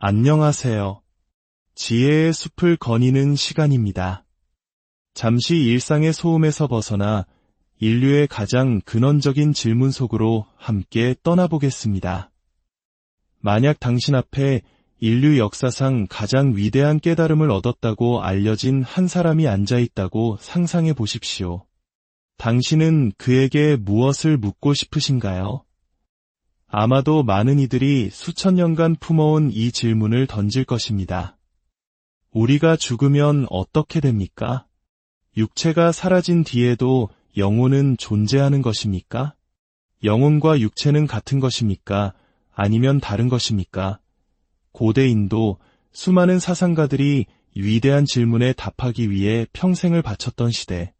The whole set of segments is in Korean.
안녕하세요. 지혜의 숲을 거니는 시간입니다. 잠시 일상의 소음에서 벗어나 인류의 가장 근원적인 질문 속으로 함께 떠나보겠습니다. 만약 당신 앞에 인류 역사상 가장 위대한 깨달음을 얻었다고 알려진 한 사람이 앉아있다고 상상해 보십시오. 당신은 그에게 무엇을 묻고 싶으신가요? 아마도 많은 이들이 수천 년간 품어온 이 질문을 던질 것입니다. 우리가 죽으면 어떻게 됩니까? 육체가 사라진 뒤에도 영혼은 존재하는 것입니까? 영혼과 육체는 같은 것입니까? 아니면 다른 것입니까? 고대 인도 수많은 사상가들이 위대한 질문에 답하기 위해 평생을 바쳤던 시대.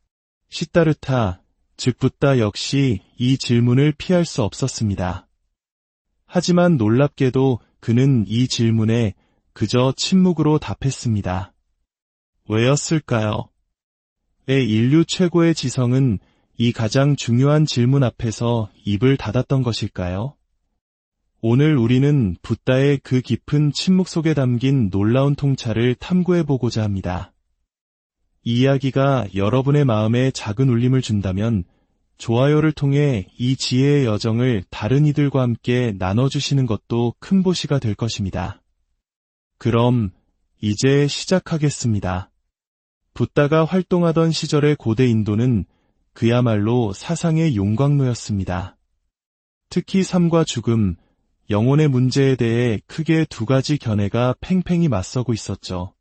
시다르타, 즉 붓다 역시 이 질문을 피할 수 없었습니다. 하지만 놀랍게도 그는 이 질문에 그저 침묵으로 답했습니다. 왜였을까요? 인류 최고의 지성은 이 가장 중요한 질문 앞에서 입을 닫았던 것일까요? 오늘 우리는 붓다의 그 깊은 침묵 속에 담긴 놀라운 통찰을 탐구해보고자 합니다. 이 이야기가 여러분의 마음에 작은 울림을 준다면 좋아요를 통해 이 지혜의 여정을 다른 이들과 함께 나눠주시는 것도 큰 보시가 될 것입니다. 그럼 이제 시작하겠습니다. 붓다가 활동하던 시절의 고대 인도는 그야말로 사상의 용광로였습니다. 특히 삶과 죽음, 영혼의 문제에 대해 크게 두 가지 견해가 팽팽히 맞서고 있었죠.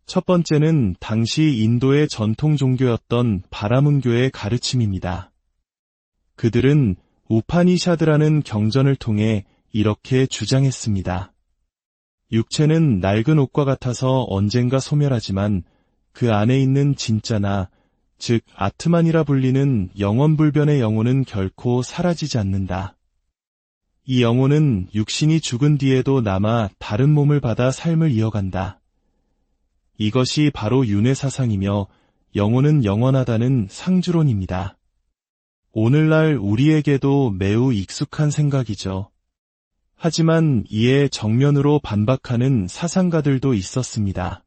첫 번째는 당시 인도의 전통 종교였던 바라문교의 가르침입니다. 그들은 우파니샤드라는 경전을 통해 이렇게 주장했습니다. 육체는 낡은 옷과 같아서 언젠가 소멸하지만 그 안에 있는 진짜나, 즉 아트만이라 불리는 영원불변의 영혼은 결코 사라지지 않는다. 이 영혼은 육신이 죽은 뒤에도 남아 다른 몸을 받아 삶을 이어간다. 이것이 바로 윤회 사상이며 영혼은 영원하다는 상주론입니다. 오늘날 우리에게도 매우 익숙한 생각이죠. 하지만 이에 정면으로 반박하는 사상가들도 있었습니다.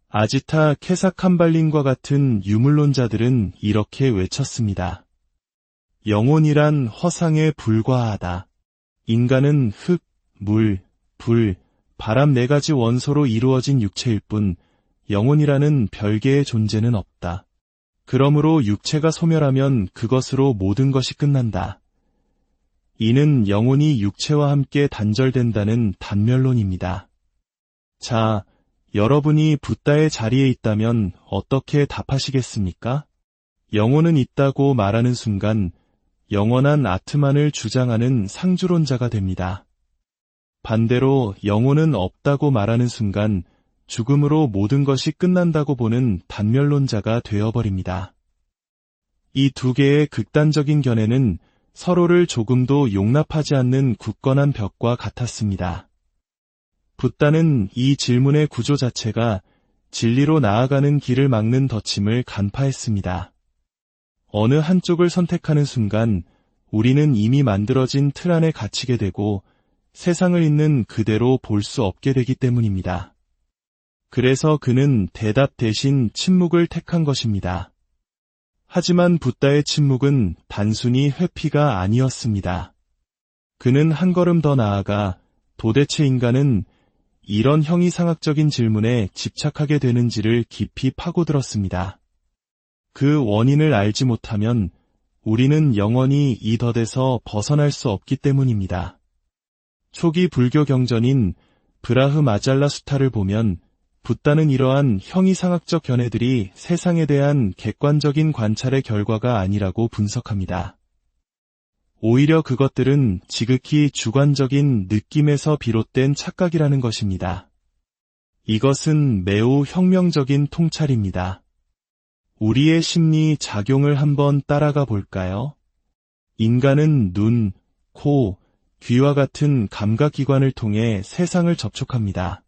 아지타 케사캄발린과 같은 유물론자들은 이렇게 외쳤습니다. 영혼이란 허상에 불과하다. 인간은 흙, 물, 불, 바람 네 가지 원소로 이루어진 육체일 뿐 영혼이라는 별개의 존재는 없다. 그러므로 육체가 소멸하면 그것으로 모든 것이 끝난다. 이는 영혼이 육체와 함께 단절된다는 단멸론입니다. 자, 여러분이 붓다의 자리에 있다면 어떻게 답하시겠습니까? 영혼은 있다고 말하는 순간 영원한 아트만을 주장하는 상주론자가 됩니다. 반대로 영혼은 없다고 말하는 순간 죽음으로 모든 것이 끝난다고 보는 단멸론자가 되어버립니다. 이 두 개의 극단적인 견해는 서로를 조금도 용납하지 않는 굳건한 벽과 같았습니다. 붓다는 이 질문의 구조 자체가 진리로 나아가는 길을 막는 덫임을 간파했습니다. 어느 한쪽을 선택하는 순간 우리는 이미 만들어진 틀 안에 갇히게 되고 세상을 있는 그대로 볼 수 없게 되기 때문입니다. 그래서 그는 대답 대신 침묵을 택한 것입니다. 하지만 붓다의 침묵은 단순히 회피가 아니었습니다. 그는 한 걸음 더 나아가 도대체 인간은 이런 형이상학적인 질문에 집착하게 되는지를 깊이 파고들었습니다. 그 원인을 알지 못하면 우리는 영원히 이 덫에서 벗어날 수 없기 때문입니다. 초기 불교 경전인 브라흐마잘라수타를 보면 붓다는 이러한 형이상학적 견해들이 세상에 대한 객관적인 관찰의 결과가 아니라고 분석합니다. 오히려 그것들은 지극히 주관적인 느낌에서 비롯된 착각이라는 것입니다. 이것은 매우 혁명적인 통찰입니다. 우리의 심리 작용을 한번 따라가 볼까요? 인간은 눈, 코, 귀와 같은 감각기관을 통해 세상을 접촉합니다.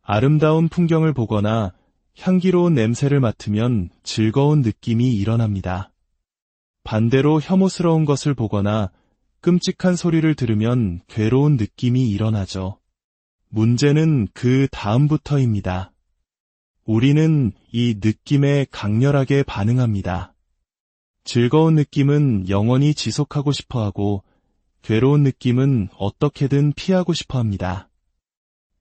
아름다운 풍경을 보거나 향기로운 냄새를 맡으면 즐거운 느낌이 일어납니다. 반대로 혐오스러운 것을 보거나 끔찍한 소리를 들으면 괴로운 느낌이 일어나죠. 문제는 그 다음부터입니다. 우리는 이 느낌에 강렬하게 반응합니다. 즐거운 느낌은 영원히 지속하고 싶어 하고, 괴로운 느낌은 어떻게든 피하고 싶어 합니다.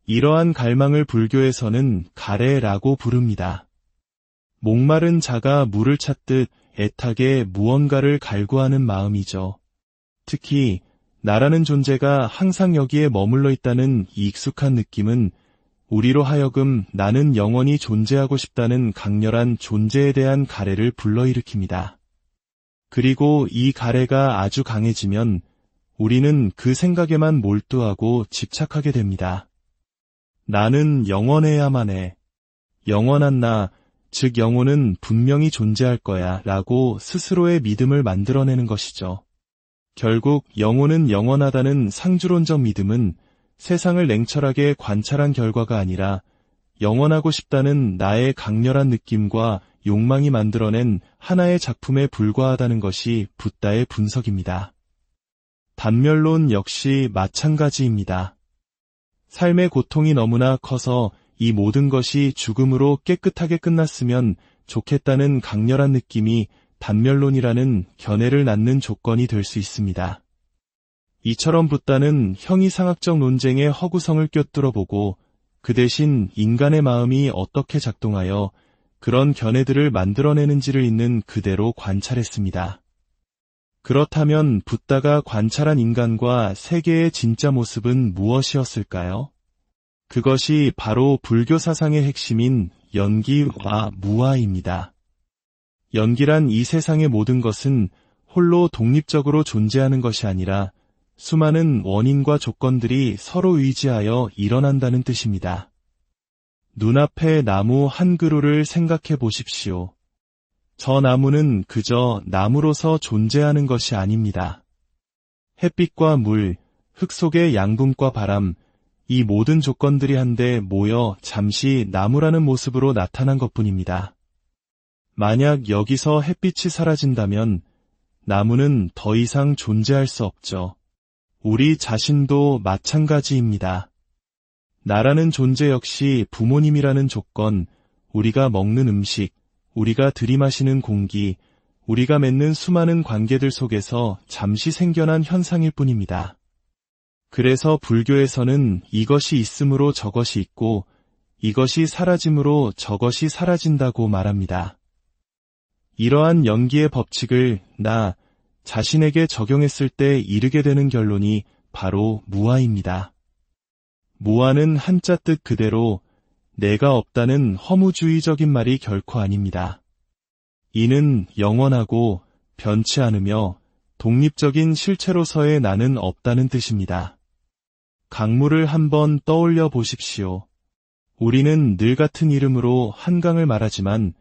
이러한 갈망을 불교에서는 가래라고 부릅니다. 목마른 자가 물을 찾듯 애타게 무언가를 갈구하는 마음이죠. 특히 나라는 존재가 항상 여기에 머물러 있다는 이 익숙한 느낌은 우리로 하여금 나는 영원히 존재하고 싶다는 강렬한 존재에 대한 가래를 불러일으킵니다. 그리고 이 가래가 아주 강해지면 우리는 그 생각에만 몰두하고 집착하게 됩니다. 나는 영원해야만 해. 영원한 나, 즉 영혼은 분명히 존재할 거야 라고 스스로의 믿음을 만들어내는 것이죠. 결국 영혼은 영원하다는 상주론적 믿음은 세상을 냉철하게 관찰한 결과가 아니라 영원하고 싶다는 나의 강렬한 느낌과 욕망이 만들어낸 하나의 작품에 불과하다는 것이 붓다의 분석입니다. 단멸론 역시 마찬가지입니다. 삶의 고통이 너무나 커서 이 모든 것이 죽음으로 깨끗하게 끝났으면 좋겠다는 강렬한 느낌이 단멸론이라는 견해를 낳는 조건이 될 수 있습니다. 이처럼 붓다는 형이상학적 논쟁의 허구성을 꿰뚫어보고 그 대신 인간의 마음이 어떻게 작동하여 그런 견해들을 만들어내는지를 있는 그대로 관찰했습니다. 그렇다면 붓다가 관찰한 인간과 세계의 진짜 모습은 무엇이었을까요? 그것이 바로 불교 사상의 핵심인 연기와 무아입니다. 연기란 이 세상의 모든 것은 홀로 독립적으로 존재하는 것이 아니라 수많은 원인과 조건들이 서로 의지하여 일어난다는 뜻입니다. 눈앞의 나무 한 그루를 생각해 보십시오. 저 나무는 그저 나무로서 존재하는 것이 아닙니다. 햇빛과 물, 흙 속의 양분과 바람, 이 모든 조건들이 한데 모여 잠시 나무라는 모습으로 나타난 것뿐입니다. 만약 여기서 햇빛이 사라진다면 나무는 더 이상 존재할 수 없죠. 우리 자신도 마찬가지입니다. 나라는 존재 역시 부모님이라는 조건, 우리가 먹는 음식, 우리가 들이마시는 공기, 우리가 맺는 수많은 관계들 속에서 잠시 생겨난 현상일 뿐입니다. 그래서 불교에서는 이것이 있으므로 저것이 있고 이것이 사라짐으로 저것이 사라진다고 말합니다. 이러한 연기의 법칙을 나 자신에게 적용했을 때 이르게 되는 결론이 바로 무아입니다. 무아는 한자 뜻 그대로 내가 없다는 허무주의적인 말이 결코 아닙니다. 이는 영원하고 변치 않으며 독립적인 실체로서의 나는 없다는 뜻입니다. 강물을 한번 떠올려 보십시오. 우리는 늘 같은 이름으로 한강을 말하지만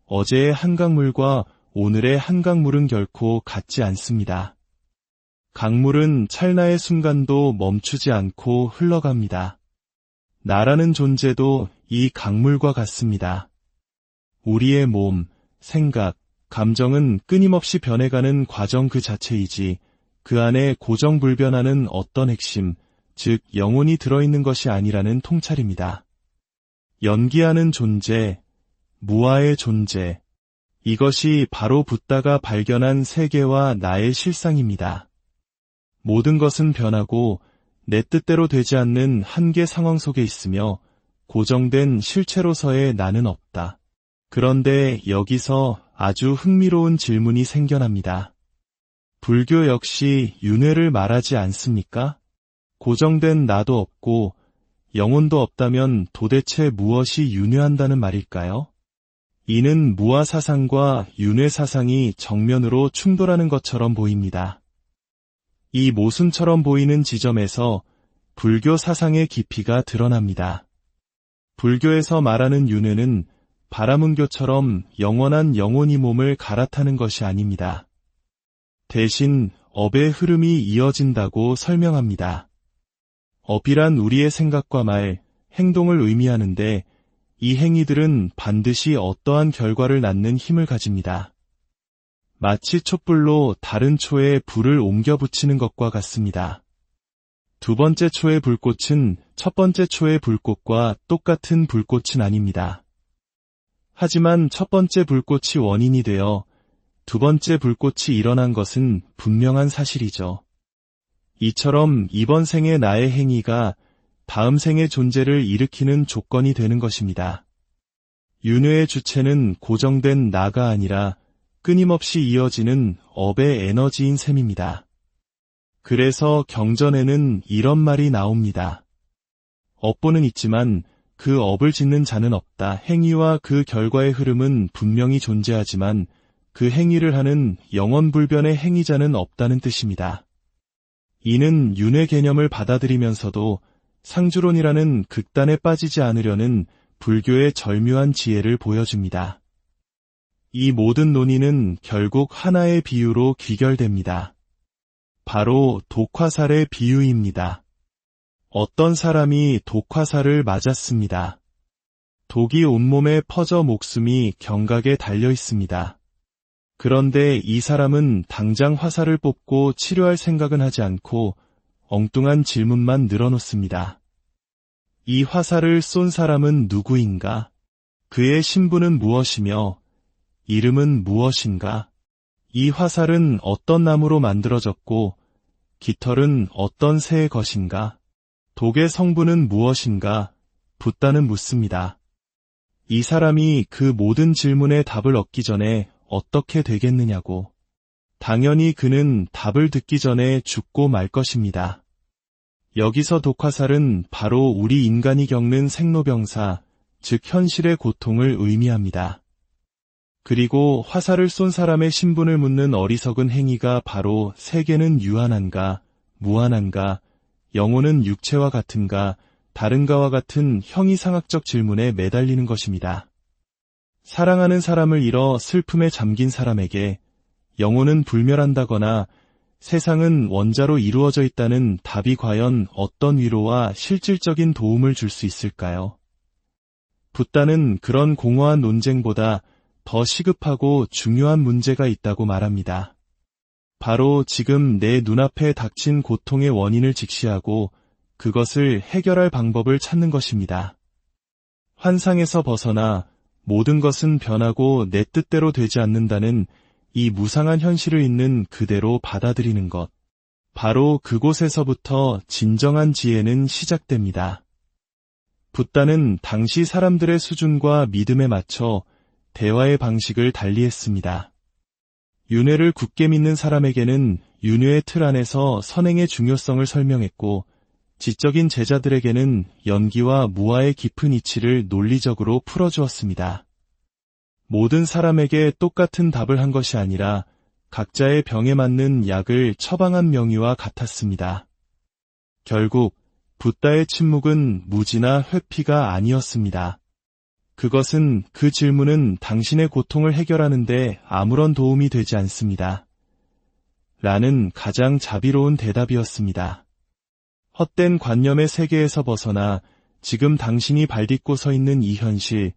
어제의 한강물과 오늘의 한강물은 결코 같지 않습니다. 강물은 찰나의 순간도 멈추지 않고 흘러갑니다. 나라는 존재도 이 강물과 같습니다. 우리의 몸, 생각, 감정은 끊임없이 변해가는 과정 그 자체이지 그 안에 고정불변하는 어떤 핵심, 즉 영혼이 들어있는 것이 아니라는 통찰입니다. 연기하는 존재, 무아의 존재, 이것이 바로 붓다가 발견한 세계와 나의 실상입니다. 모든 것은 변하고 내 뜻대로 되지 않는 한계 상황 속에 있으며 고정된 실체로서의 나는 없다. 그런데 여기서 아주 흥미로운 질문이 생겨납니다. 불교 역시 윤회를 말하지 않습니까? 고정된 나도 없고 영혼도 없다면 도대체 무엇이 윤회한다는 말일까요? 이는 무아 사상과 윤회 사상이 정면으로 충돌하는 것처럼 보입니다. 이 모순처럼 보이는 지점에서 불교 사상의 깊이가 드러납니다. 불교에서 말하는 윤회는 바라문교처럼 영원한 영혼이 몸을 갈아타는 것이 아닙니다. 대신 업의 흐름이 이어진다고 설명합니다. 업이란 우리의 생각과 말, 행동을 의미하는데 이 행위들은 반드시 어떠한 결과를 낳는 힘을 가집니다. 마치 촛불로 다른 초에 불을 옮겨 붙이는 것과 같습니다. 두 번째 초의 불꽃은 첫 번째 초의 불꽃과 똑같은 불꽃은 아닙니다. 하지만 첫 번째 불꽃이 원인이 되어 두 번째 불꽃이 일어난 것은 분명한 사실이죠. 이처럼 이번 생의 나의 행위가 다음 생의 존재를 일으키는 조건이 되는 것입니다. 윤회의 주체는 고정된 나가 아니라 끊임없이 이어지는 업의 에너지인 셈입니다. 그래서 경전에는 이런 말이 나옵니다. 업보는 있지만 그 업을 짓는 자는 없다. 행위와 그 결과의 흐름은 분명히 존재하지만 그 행위를 하는 영원불변의 행위자는 없다는 뜻입니다. 이는 윤회 개념을 받아들이면서도 상주론이라는 극단에 빠지지 않으려는 불교의 절묘한 지혜를 보여줍니다. 이 모든 논의는 결국 하나의 비유로 귀결됩니다. 바로 독화살의 비유입니다. 어떤 사람이 독화살을 맞았습니다. 독이 온몸에 퍼져 목숨이 경각에 달려 있습니다. 그런데 이 사람은 당장 화살을 뽑고 치료할 생각은 하지 않고 엉뚱한 질문만 늘어놓습니다. 이 화살을 쏜 사람은 누구인가? 그의 신분은 무엇이며 이름은 무엇인가? 이 화살은 어떤 나무로 만들어졌고 깃털은 어떤 새의 것인가? 독의 성분은 무엇인가? 붓다는 묻습니다. 이 사람이 그 모든 질문에 답을 얻기 전에 어떻게 되겠느냐고. 당연히 그는 답을 듣기 전에 죽고 말 것입니다. 여기서 독화살은 바로 우리 인간이 겪는 생로병사, 즉 현실의 고통을 의미합니다. 그리고 화살을 쏜 사람의 신분을 묻는 어리석은 행위가 바로 세계는 유한한가, 무한한가, 영혼은 육체와 같은가, 다른가와 같은 형이상학적 질문에 매달리는 것입니다. 사랑하는 사람을 잃어 슬픔에 잠긴 사람에게 영혼은 불멸한다거나 세상은 원자로 이루어져 있다는 답이 과연 어떤 위로와 실질적인 도움을 줄 수 있을까요? 붓다는 그런 공허한 논쟁보다 더 시급하고 중요한 문제가 있다고 말합니다. 바로 지금 내 눈앞에 닥친 고통의 원인을 직시하고 그것을 해결할 방법을 찾는 것입니다. 환상에서 벗어나 모든 것은 변하고 내 뜻대로 되지 않는다는 이 무상한 현실을 있는 그대로 받아들이는 것. 바로 그곳에서부터 진정한 지혜는 시작됩니다. 붓다는 당시 사람들의 수준과 믿음에 맞춰 대화의 방식을 달리했습니다. 윤회를 굳게 믿는 사람에게는 윤회의 틀 안에서 선행의 중요성을 설명했고 지적인 제자들에게는 연기와 무아의 깊은 이치를 논리적으로 풀어주었습니다. 모든 사람에게 똑같은 답을 한 것이 아니라 각자의 병에 맞는 약을 처방한 명의와 같았습니다. 결국 붓다의 침묵은 무지나 회피가 아니었습니다. 그것은 그 질문은 당신의 고통을 해결하는 데 아무런 도움이 되지 않습니다. 라는 가장 자비로운 대답이었습니다. 헛된 관념의 세계에서 벗어나 지금 당신이 발딛고 서 있는 이 현실,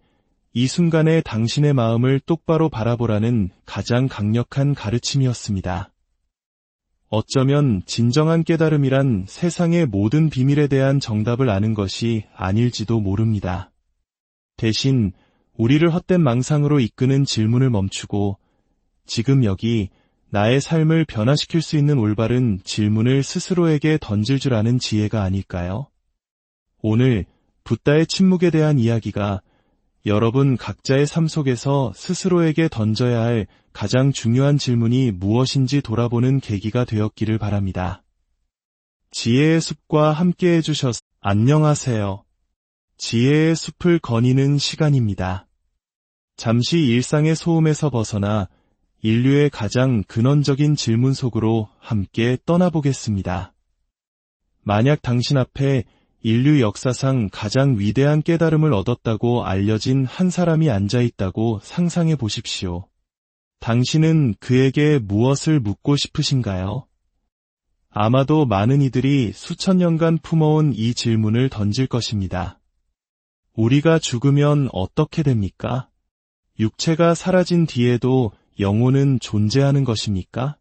이 순간에 당신의 마음을 똑바로 바라보라는 가장 강력한 가르침이었습니다. 어쩌면 진정한 깨달음이란 세상의 모든 비밀에 대한 정답을 아는 것이 아닐지도 모릅니다. 대신 우리를 헛된 망상으로 이끄는 질문을 멈추고 지금 여기 나의 삶을 변화시킬 수 있는 올바른 질문을 스스로에게 던질 줄 아는 지혜가 아닐까요? 오늘 붓다의 침묵에 대한 이야기가 여러분 각자의 삶 속에서 스스로에게 던져야 할 가장 중요한 질문이 무엇인지 돌아보는 계기가 되었기를 바랍니다. 지혜의 숲과 함께 해주셔서 안녕하세요. 지혜의 숲을 거니는 시간입니다. 잠시 일상의 소음에서 벗어나 인류의 가장 근원적인 질문 속으로 함께 떠나보겠습니다. 만약 당신 앞에 인류 역사상 가장 위대한 깨달음을 얻었다고 알려진 한 사람이 앉아있다고 상상해 보십시오. 당신은 그에게 무엇을 묻고 싶으신가요? 아마도 많은 이들이 수천 년간 품어온 이 질문을 던질 것입니다. 우리가 죽으면 어떻게 됩니까? 육체가 사라진 뒤에도 영혼은 존재하는 것입니까?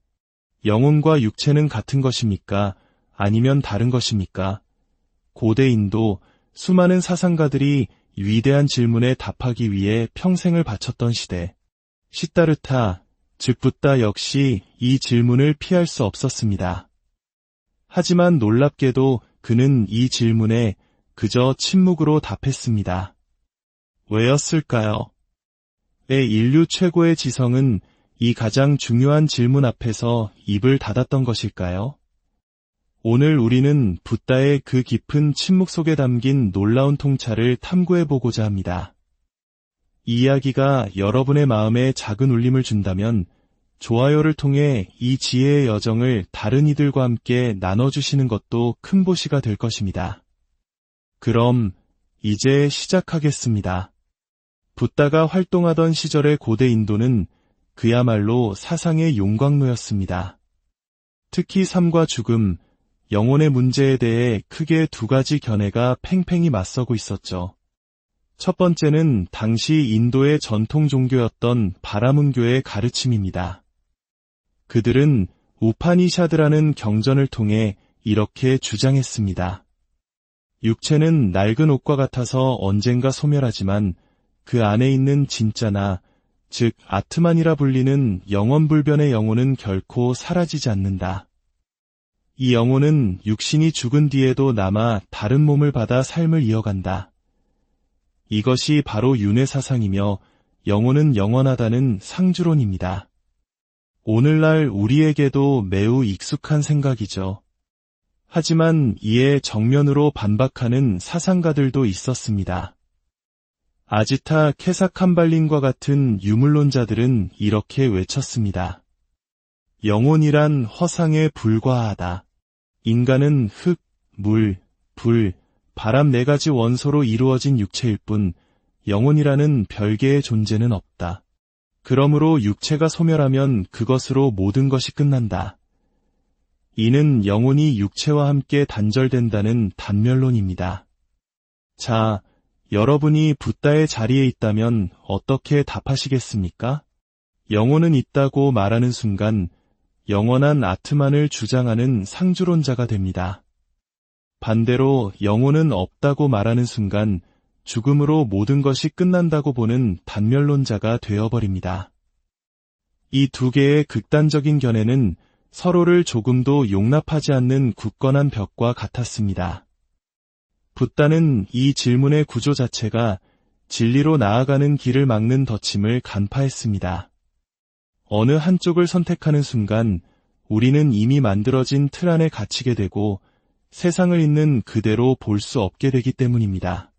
영혼과 육체는 같은 것입니까? 아니면 다른 것입니까? 고대 인도 수많은 사상가들이 위대한 질문에 답하기 위해 평생을 바쳤던 시대. 시다르타, 즉 붓다 역시 이 질문을 피할 수 없었습니다. 하지만 놀랍게도 그는 이 질문에 그저 침묵으로 답했습니다. 왜였을까요? 왜 인류 최고의 지성은 이 가장 중요한 질문 앞에서 입을 닫았던 것일까요? 오늘 우리는 붓다의 그 깊은 침묵 속에 담긴 놀라운 통찰을 탐구해보고자 합니다. 이 이야기가 여러분의 마음에 작은 울림을 준다면 좋아요를 통해 이 지혜의 여정을 다른 이들과 함께 나눠주시는 것도 큰 보시가 될 것입니다. 그럼 이제 시작하겠습니다. 붓다가 활동하던 시절의 고대 인도는 그야말로 사상의 용광로였습니다. 특히 삶과 죽음, 영혼의 문제에 대해 크게 두 가지 견해가 팽팽히 맞서고 있었죠. 첫 번째는 당시 인도의 전통 종교였던 바라문교의 가르침입니다. 그들은 우파니샤드라는 경전을 통해 이렇게 주장했습니다. 육체는 낡은 옷과 같아서 언젠가 소멸하지만 그 안에 있는 진짜나 즉 아트만이라 불리는 영원불변의 영혼은 결코 사라지지 않는다. 이 영혼은 육신이 죽은 뒤에도 남아 다른 몸을 받아 삶을 이어간다. 이것이 바로 윤회 사상이며 영혼은 영원하다는 상주론입니다. 오늘날 우리에게도 매우 익숙한 생각이죠. 하지만 이에 정면으로 반박하는 사상가들도 있었습니다. 아지타 케사캄발린과 같은 유물론자들은 이렇게 외쳤습니다. 영혼이란 허상에 불과하다. 인간은 흙, 물, 불, 바람 네 가지 원소로 이루어진 육체일 뿐 영혼이라는 별개의 존재는 없다. 그러므로 육체가 소멸하면 그것으로 모든 것이 끝난다. 이는 영혼이 육체와 함께 단절된다는 단멸론입니다. 자, 여러분이 붓다의 자리에 있다면 어떻게 답하시겠습니까? 영혼은 있다고 말하는 순간 영원한 아트만을 주장하는 상주론자가 됩니다. 반대로 영혼은 없다고 말하는 순간 죽음으로 모든 것이 끝난다고 보는 단멸론자가 되어버립니다. 이 두 개의 극단적인 견해는 서로를 조금도 용납하지 않는 굳건한 벽과 같았습니다. 붓다는 이 질문의 구조 자체가 진리로 나아가는 길을 막는 덧침을 간파했습니다. 어느 한쪽을 선택하는 순간 우리는 이미 만들어진 틀 안에 갇히게 되고 세상을 있는 그대로 볼 수 없게 되기 때문입니다.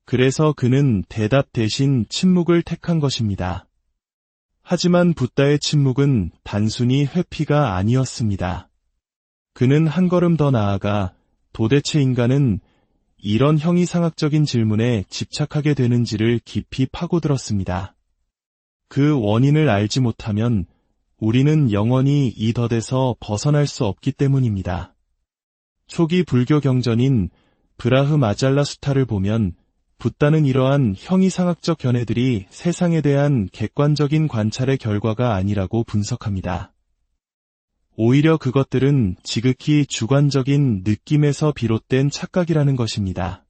그래서 그는 대답 대신 침묵을 택한 것입니다. 하지만 붓다의 침묵은 단순히 회피가 아니었습니다. 그는 한 걸음 더 나아가 도대체 인간은 이런 형이상학적인 질문에 집착하게 되는지를 깊이 파고들었습니다. 그 원인을 알지 못하면 우리는 영원히 이 덫에서 벗어날 수 없기 때문입니다. 초기 불교 경전인 브라흐마잘라 수타를 보면 붓다는 이러한 형이상학적 견해들이 세상에 대한 객관적인 관찰의 결과가 아니라고 분석합니다. 오히려 그것들은 지극히 주관적인 느낌에서 비롯된 착각이라는 것입니다.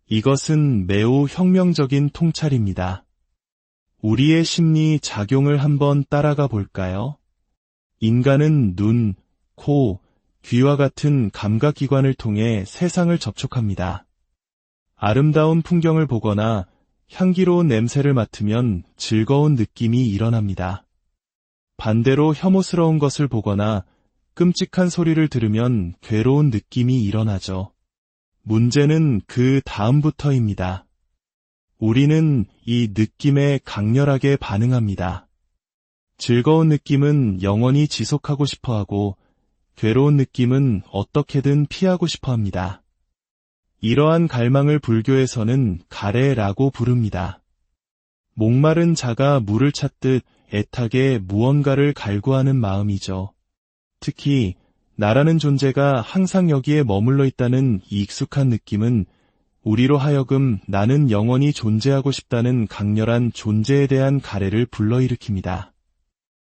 이것은 매우 혁명적인 통찰입니다. 우리의 심리 작용을 한번 따라가 볼까요? 인간은 눈, 코, 귀와 같은 감각기관을 통해 세상을 접촉합니다. 아름다운 풍경을 보거나 향기로운 냄새를 맡으면 즐거운 느낌이 일어납니다. 반대로 혐오스러운 것을 보거나 끔찍한 소리를 들으면 괴로운 느낌이 일어나죠. 문제는 그 다음부터입니다. 우리는 이 느낌에 강렬하게 반응합니다. 즐거운 느낌은 영원히 지속하고 싶어하고 괴로운 느낌은 어떻게든 피하고 싶어합니다. 이러한 갈망을 불교에서는 가래라고 부릅니다. 목마른 자가 물을 찾듯 애타게 무언가를 갈구하는 마음이죠. 특히 나라는 존재가 항상 여기에 머물러 있다는 익숙한 느낌은 우리로 하여금 나는 영원히 존재하고 싶다는 강렬한 존재에 대한 가래를 불러일으킵니다.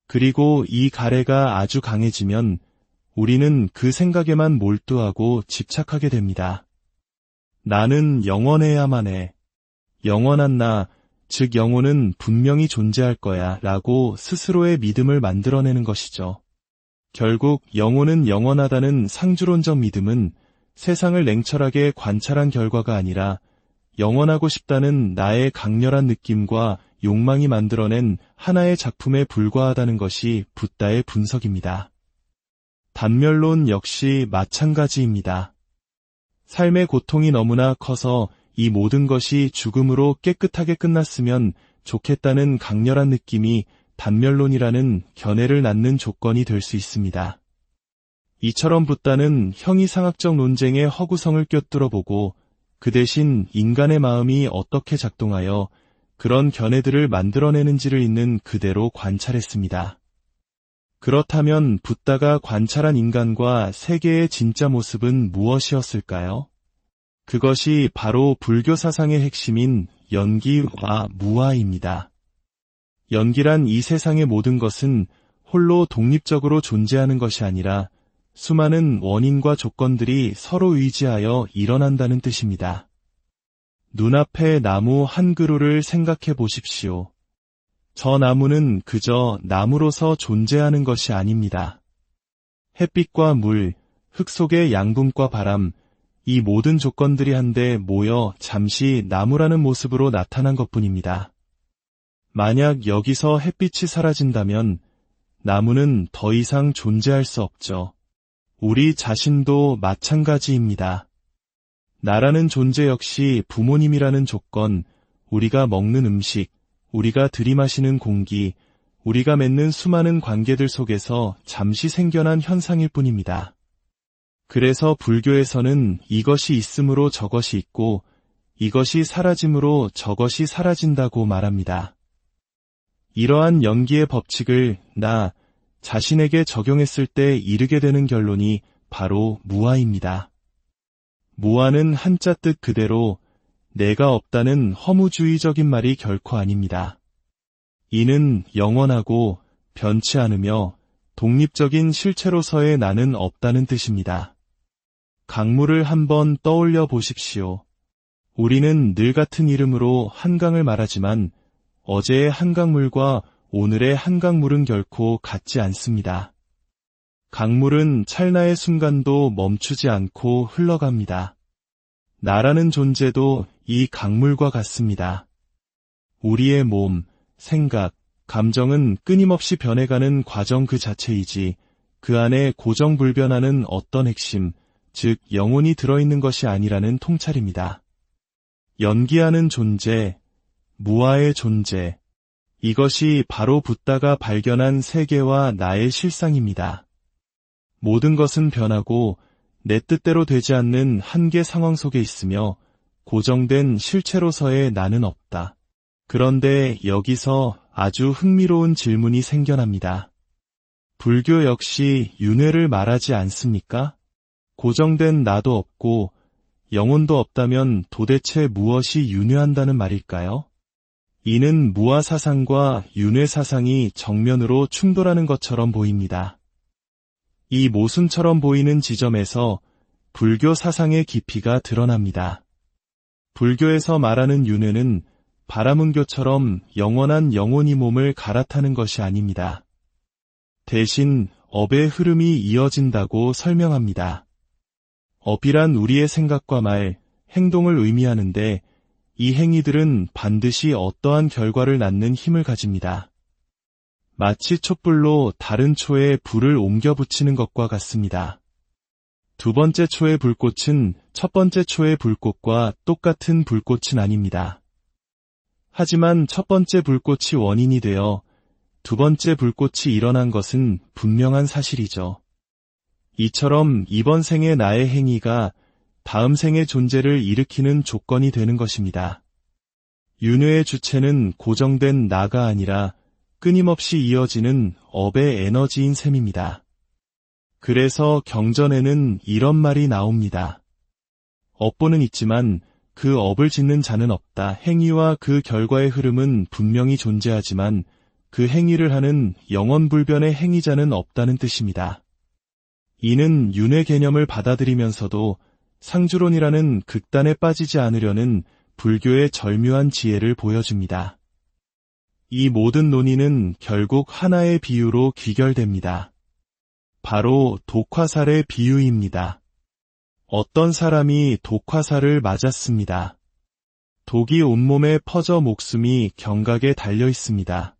그리고 이 가래가 아주 강해지면 우리는 그 생각에만 몰두하고 집착하게 됩니다. 나는 영원해야만 해. 영원한 나, 즉 영혼은 분명히 존재할 거야 라고 스스로의 믿음을 만들어내는 것이죠. 결국 영혼은 영원하다는 상주론적 믿음은 세상을 냉철하게 관찰한 결과가 아니라 영원하고 싶다는 나의 강렬한 느낌과 욕망이 만들어낸 하나의 작품에 불과하다는 것이 붓다의 분석입니다. 단멸론 역시 마찬가지입니다. 삶의 고통이 너무나 커서 이 모든 것이 죽음으로 깨끗하게 끝났으면 좋겠다는 강렬한 느낌이 단멸론이라는 견해를 낳는 조건이 될 수 있습니다. 이처럼 붓다는 형이상학적 논쟁의 허구성을 꿰뚫어보고 그 대신 인간의 마음이 어떻게 작동하여 그런 견해들을 만들어내는지를 있는 그대로 관찰했습니다. 그렇다면 붓다가 관찰한 인간과 세계의 진짜 모습은 무엇이었을까요? 그것이 바로 불교 사상의 핵심인 연기와 무아입니다. 연기란 이 세상의 모든 것은 홀로 독립적으로 존재하는 것이 아니라 수많은 원인과 조건들이 서로 의지하여 일어난다는 뜻입니다. 눈앞의 나무 한 그루를 생각해 보십시오. 저 나무는 그저 나무로서 존재하는 것이 아닙니다. 햇빛과 물, 흙 속의 양분과 바람, 이 모든 조건들이 한데 모여 잠시 나무라는 모습으로 나타난 것뿐입니다. 만약 여기서 햇빛이 사라진다면 나무는 더 이상 존재할 수 없죠. 우리 자신도 마찬가지입니다. 나라는 존재 역시 부모님이라는 조건, 우리가 먹는 음식, 우리가 들이마시는 공기, 우리가 맺는 수많은 관계들 속에서 잠시 생겨난 현상일 뿐입니다. 그래서 불교에서는 이것이 있으므로 저것이 있고 이것이 사라짐으로 저것이 사라진다고 말합니다. 이러한 연기의 법칙을 나 자신에게 적용했을 때 이르게 되는 결론이 바로 무아입니다. 무아는 한자 뜻 그대로 내가 없다는 허무주의적인 말이 결코 아닙니다. 이는 영원하고 변치 않으며 독립적인 실체로서의 나는 없다는 뜻입니다. 강물을 한번 떠올려 보십시오. 우리는 늘 같은 이름으로 한강을 말하지만 어제의 한강물과 오늘의 한강물은 결코 같지 않습니다. 강물은 찰나의 순간도 멈추지 않고 흘러갑니다. 나라는 존재도 이 강물과 같습니다. 우리의 몸, 생각, 감정은 끊임없이 변해가는 과정 그 자체이지 그 안에 고정불변하는 어떤 핵심, 즉 영혼이 들어있는 것이 아니라는 통찰입니다. 연기하는 존재, 무아의 존재, 이것이 바로 붓다가 발견한 세계와 나의 실상입니다. 모든 것은 변하고 내 뜻대로 되지 않는 한계 상황 속에 있으며 고정된 실체로서의 나는 없다. 그런데 여기서 아주 흥미로운 질문이 생겨납니다. 불교 역시 윤회를 말하지 않습니까? 고정된 나도 없고 영혼도 없다면 도대체 무엇이 윤회한다는 말일까요? 이는 무아 사상과 윤회 사상이 정면으로 충돌하는 것처럼 보입니다. 이 모순처럼 보이는 지점에서 불교 사상의 깊이가 드러납니다. 불교에서 말하는 윤회는 바라문교처럼 영원한 영혼이 몸을 갈아타는 것이 아닙니다. 대신 업의 흐름이 이어진다고 설명합니다. 업이란 우리의 생각과 말, 행동을 의미하는데 이 행위들은 반드시 어떠한 결과를 낳는 힘을 가집니다. 마치 촛불로 다른 초에 불을 옮겨 붙이는 것과 같습니다. 두 번째 초의 불꽃은 첫 번째 초의 불꽃과 똑같은 불꽃은 아닙니다. 하지만 첫 번째 불꽃이 원인이 되어 두 번째 불꽃이 일어난 것은 분명한 사실이죠. 이처럼 이번 생의 나의 행위가 다음 생의 존재를 일으키는 조건이 되는 것입니다. 윤회의 주체는 고정된 나가 아니라 끊임없이 이어지는 업의 에너지인 셈입니다. 그래서 경전에는 이런 말이 나옵니다. 업보는 있지만 그 업을 짓는 자는 없다. 행위와 그 결과의 흐름은 분명히 존재하지만 그 행위를 하는 영원불변의 행위자는 없다는 뜻입니다. 이는 윤회 개념을 받아들이면서도 상주론이라는 극단에 빠지지 않으려는 불교의 절묘한 지혜를 보여줍니다. 이 모든 논의는 결국 하나의 비유로 귀결됩니다. 바로 독화살의 비유입니다. 어떤 사람이 독화살을 맞았습니다. 독이 온몸에 퍼져 목숨이 경각에 달려 있습니다.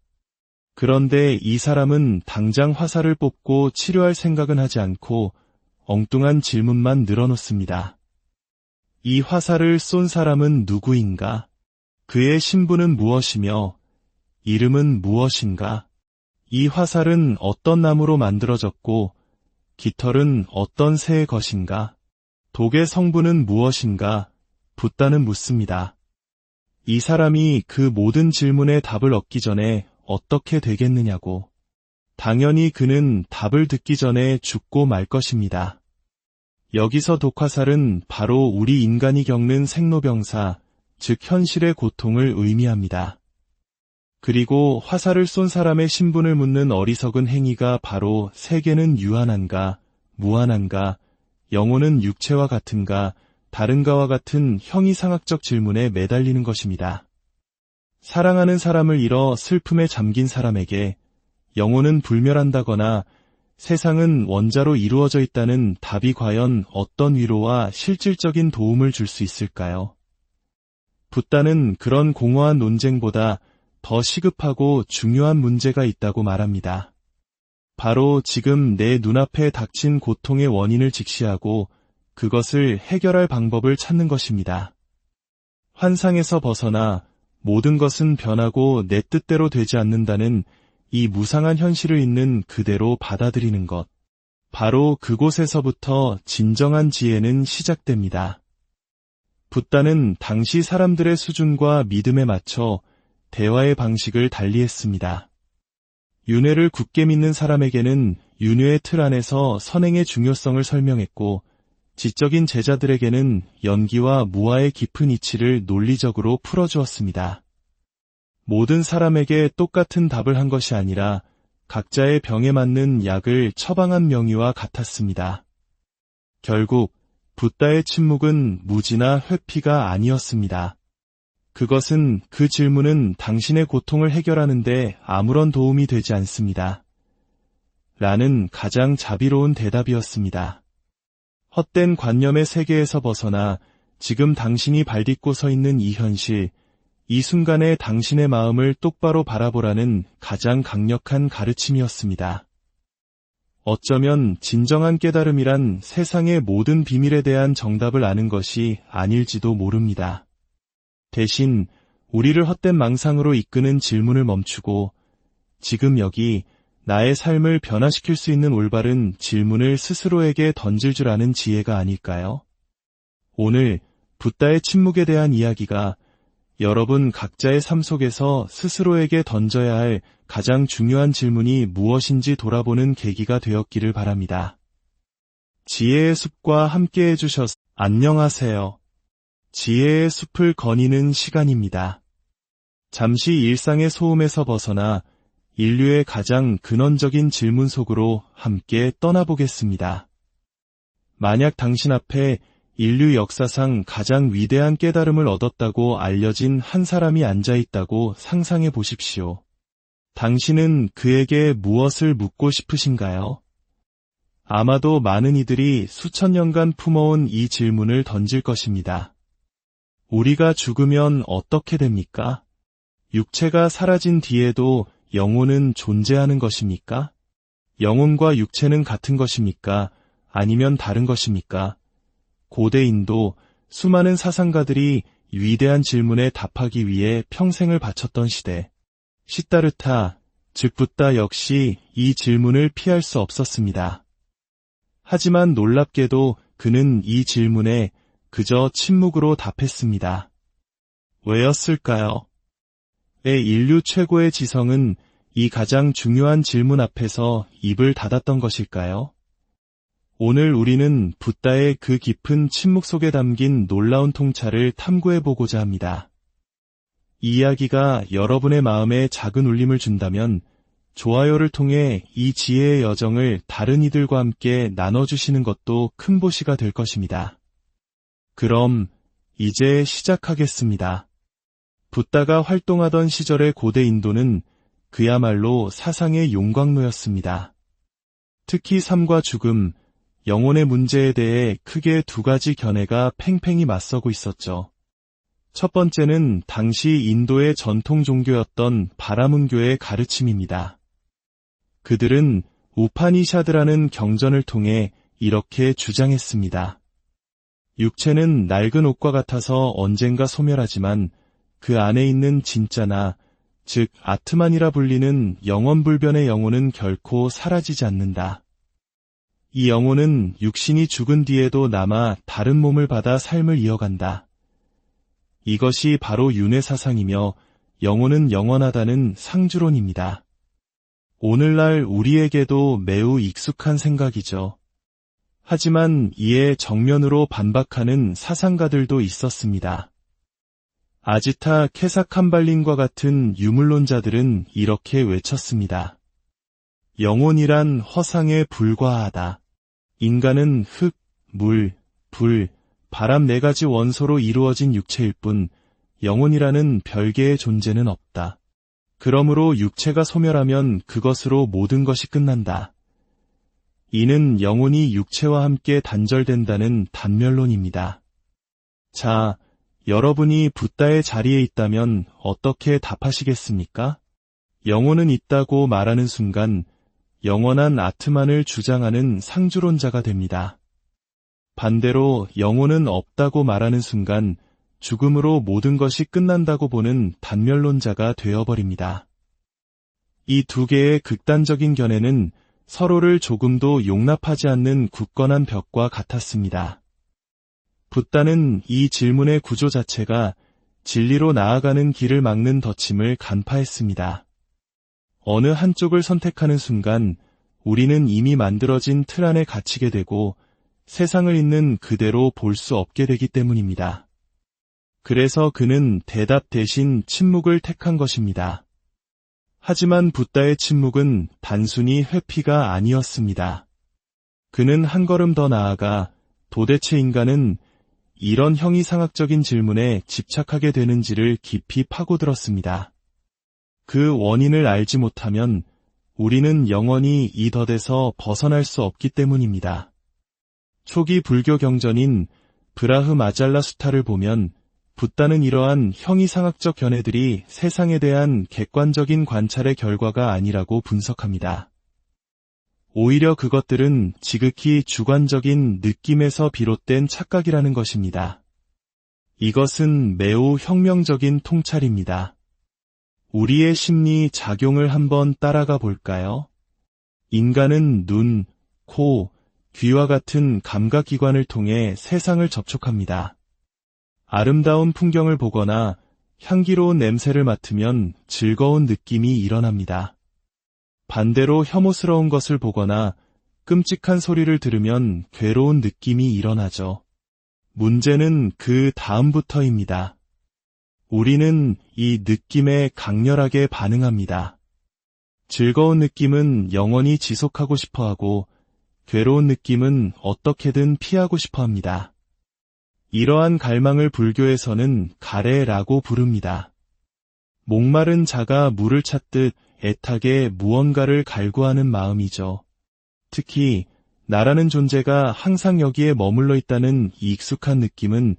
그런데 이 사람은 당장 화살을 뽑고 치료할 생각은 하지 않고 엉뚱한 질문만 늘어놓습니다. 이 화살을 쏜 사람은 누구인가? 그의 신분은 무엇이며 이름은 무엇인가? 이 화살은 어떤 나무로 만들어졌고 깃털은 어떤 새의 것인가? 독의 성분은 무엇인가? 붓다는 묻습니다. 이 사람이 그 모든 질문에 답을 얻기 전에 어떻게 되겠느냐고. 당연히 그는 답을 듣기 전에 죽고 말 것입니다. 여기서 독화살은 바로 우리 인간이 겪는 생로병사, 즉 현실의 고통을 의미합니다. 그리고 화살을 쏜 사람의 신분을 묻는 어리석은 행위가 바로 세계는 유한한가, 무한한가, 영혼은 육체와 같은가, 다른가와 같은 형이상학적 질문에 매달리는 것입니다. 사랑하는 사람을 잃어 슬픔에 잠긴 사람에게 영혼은 불멸한다거나 세상은 원자로 이루어져 있다는 답이 과연 어떤 위로와 실질적인 도움을 줄 수 있을까요? 붓다는 그런 공허한 논쟁보다 더 시급하고 중요한 문제가 있다고 말합니다. 바로 지금 내 눈앞에 닥친 고통의 원인을 직시하고 그것을 해결할 방법을 찾는 것입니다. 환상에서 벗어나 모든 것은 변하고 내 뜻대로 되지 않는다는 이 무상한 현실을 있는 그대로 받아들이는 것. 바로 그곳에서부터 진정한 지혜는 시작됩니다. 붓다는 당시 사람들의 수준과 믿음에 맞춰 대화의 방식을 달리했습니다. 윤회를 굳게 믿는 사람에게는 윤회의 틀 안에서 선행의 중요성을 설명했고, 지적인 제자들에게는 연기와 무아의 깊은 이치를 논리적으로 풀어주었습니다. 모든 사람에게 똑같은 답을 한 것이 아니라 각자의 병에 맞는 약을 처방한 명의와 같았습니다. 결국 붓다의 침묵은 무지나 회피가 아니었습니다. 그것은 그 질문은 당신의 고통을 해결하는 데 아무런 도움이 되지 않습니다. 라는 가장 자비로운 대답이었습니다. 헛된 관념의 세계에서 벗어나 지금 당신이 발딛고 서 있는 이 현실, 이 순간에 당신의 마음을 똑바로 바라보라는 가장 강력한 가르침이었습니다. 어쩌면 진정한 깨달음이란 세상의 모든 비밀에 대한 정답을 아는 것이 아닐지도 모릅니다. 대신 우리를 헛된 망상으로 이끄는 질문을 멈추고 지금 여기 나의 삶을 변화시킬 수 있는 올바른 질문을 스스로에게 던질 줄 아는 지혜가 아닐까요? 오늘 붓다의 침묵에 대한 이야기가 여러분 각자의 삶 속에서 스스로에게 던져야 할 가장 중요한 질문이 무엇인지 돌아보는 계기가 되었기를 바랍니다. 지혜의 숲과 함께 해주셔서 안녕하세요. 지혜의 숲을 거니는 시간입니다. 잠시 일상의 소음에서 벗어나 인류의 가장 근원적인 질문 속으로 함께 떠나보겠습니다. 만약 당신 앞에 인류 역사상 가장 위대한 깨달음을 얻었다고 알려진 한 사람이 앉아있다고 상상해 보십시오. 당신은 그에게 무엇을 묻고 싶으신가요? 아마도 많은 이들이 수천 년간 품어온 이 질문을 던질 것입니다. 우리가 죽으면 어떻게 됩니까? 육체가 사라진 뒤에도 영혼은 존재하는 것입니까? 영혼과 육체는 같은 것입니까? 아니면 다른 것입니까? 고대 인도 수많은 사상가들이 위대한 질문에 답하기 위해 평생을 바쳤던 시대. 시다르타, 즉 붓다 역시 이 질문을 피할 수 없었습니다. 하지만 놀랍게도 그는 이 질문에 그저 침묵으로 답했습니다. 왜였을까요? 왜 인류 최고의 지성은 이 가장 중요한 질문 앞에서 입을 닫았던 것일까요? 오늘 우리는 붓다의 그 깊은 침묵 속에 담긴 놀라운 통찰을 탐구해보고자 합니다. 이 이야기가 여러분의 마음에 작은 울림을 준다면 좋아요를 통해 이 지혜의 여정을 다른 이들과 함께 나눠주시는 것도 큰 보시가 될 것입니다. 그럼 이제 시작하겠습니다. 붓다가 활동하던 시절의 고대 인도는 그야말로 사상의 용광로였습니다. 특히 삶과 죽음, 영혼의 문제에 대해 크게 두 가지 견해가 팽팽히 맞서고 있었죠. 첫 번째는 당시 인도의 전통 종교였던 바라문교의 가르침입니다. 그들은 우파니샤드라는 경전을 통해 이렇게 주장했습니다. 육체는 낡은 옷과 같아서 언젠가 소멸하지만 그 안에 있는 진짜나, 즉 아트만이라 불리는 영원불변의 영혼은 결코 사라지지 않는다. 이 영혼은 육신이 죽은 뒤에도 남아 다른 몸을 받아 삶을 이어간다. 이것이 바로 윤회 사상이며 영혼은 영원하다는 상주론입니다. 오늘날 우리에게도 매우 익숙한 생각이죠. 하지만 이에 정면으로 반박하는 사상가들도 있었습니다. 아지타 케사캄발린과 같은 유물론자들은 이렇게 외쳤습니다. 영혼이란 허상에 불과하다. 인간은 흙, 물, 불, 바람 네 가지 원소로 이루어진 육체일 뿐 영혼이라는 별개의 존재는 없다. 그러므로 육체가 소멸하면 그것으로 모든 것이 끝난다. 이는 영혼이 육체와 함께 단절된다는 단멸론입니다. 자, 여러분이 붓다의 자리에 있다면 어떻게 답하시겠습니까? 영혼은 있다고 말하는 순간 영원한 아트만을 주장하는 상주론자가 됩니다. 반대로 영혼은 없다고 말하는 순간 죽음으로 모든 것이 끝난다고 보는 단멸론자가 되어버립니다. 이 두 개의 극단적인 견해는 서로를 조금도 용납하지 않는 굳건한 벽과 같았습니다. 붓다는 이 질문의 구조 자체가 진리로 나아가는 길을 막는 덫임을 간파했습니다. 어느 한쪽을 선택하는 순간 우리는 이미 만들어진 틀 안에 갇히게 되고 세상을 있는 그대로 볼 수 없게 되기 때문입니다. 그래서 그는 대답 대신 침묵을 택한 것입니다. 하지만 붓다의 침묵은 단순히 회피가 아니었습니다. 그는 한 걸음 더 나아가 도대체 인간은 이런 형이상학적인 질문에 집착하게 되는지를 깊이 파고들었습니다. 그 원인을 알지 못하면 우리는 영원히 이 덫에서 벗어날 수 없기 때문입니다. 초기 불교 경전인 브라흐마잘라 수타를 보면 붓다는 이러한 형이상학적 견해들이 세상에 대한 객관적인 관찰의 결과가 아니라고 분석합니다. 오히려 그것들은 지극히 주관적인 느낌에서 비롯된 착각이라는 것입니다. 이것은 매우 혁명적인 통찰입니다. 우리의 심리 작용을 한번 따라가 볼까요? 인간은 눈, 코, 귀와 같은 감각기관을 통해 세상을 접촉합니다. 아름다운 풍경을 보거나 향기로운 냄새를 맡으면 즐거운 느낌이 일어납니다. 반대로 혐오스러운 것을 보거나 끔찍한 소리를 들으면 괴로운 느낌이 일어나죠. 문제는 그 다음부터입니다. 우리는 이 느낌에 강렬하게 반응합니다. 즐거운 느낌은 영원히 지속하고 싶어하고 괴로운 느낌은 어떻게든 피하고 싶어합니다. 이러한 갈망을 불교에서는 가래라고 부릅니다. 목마른 자가 물을 찾듯 애타게 무언가를 갈구하는 마음이죠. 특히 나라는 존재가 항상 여기에 머물러 있다는 익숙한 느낌은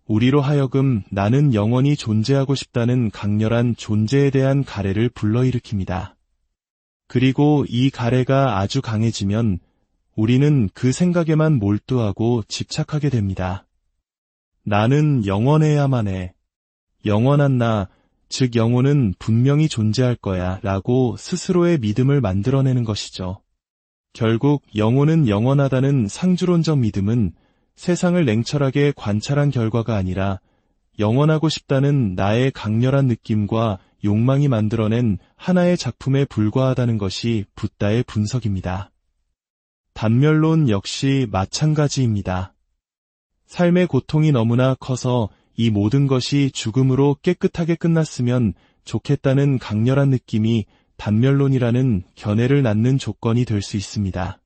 우리로 하여금 나는 영원히 존재하고 싶다는 강렬한 존재에 대한 가래를 불러일으킵니다. 그리고 이 가래가 아주 강해지면 우리는 그 생각에만 몰두하고 집착하게 됩니다. 나는 영원해야만 해. 영원한 나, 즉 영혼은 분명히 존재할 거야 라고 스스로의 믿음을 만들어내는 것이죠. 결국 영혼은 영원하다는 상주론적 믿음은 세상을 냉철하게 관찰한 결과가 아니라 영원하고 싶다는 나의 강렬한 느낌과 욕망이 만들어낸 하나의 작품에 불과하다는 것이 붓다의 분석입니다. 단멸론 역시 마찬가지입니다. 삶의 고통이 너무나 커서 이 모든 것이 죽음으로 깨끗하게 끝났으면 좋겠다는 강렬한 느낌이 단멸론이라는 견해를 낳는 조건이 될 수 있습니다.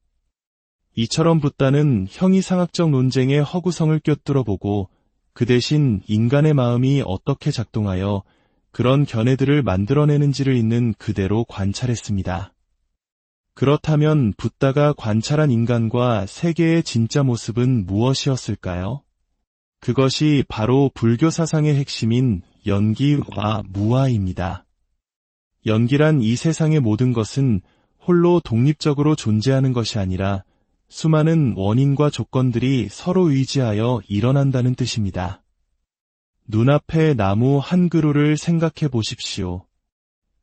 이처럼 붓다는 형이상학적 논쟁의 허구성을 꿰뚫어보고 그 대신 인간의 마음이 어떻게 작동하여 그런 견해들을 만들어내는지를 있는 그대로 관찰했습니다. 그렇다면 붓다가 관찰한 인간과 세계의 진짜 모습은 무엇이었을까요? 그것이 바로 불교 사상의 핵심인 연기와 무아입니다. 연기란 이 세상의 모든 것은 홀로 독립적으로 존재하는 것이 아니라 수많은 원인과 조건들이 서로 의지하여 일어난다는 뜻입니다. 눈앞의 나무 한 그루를 생각해 보십시오.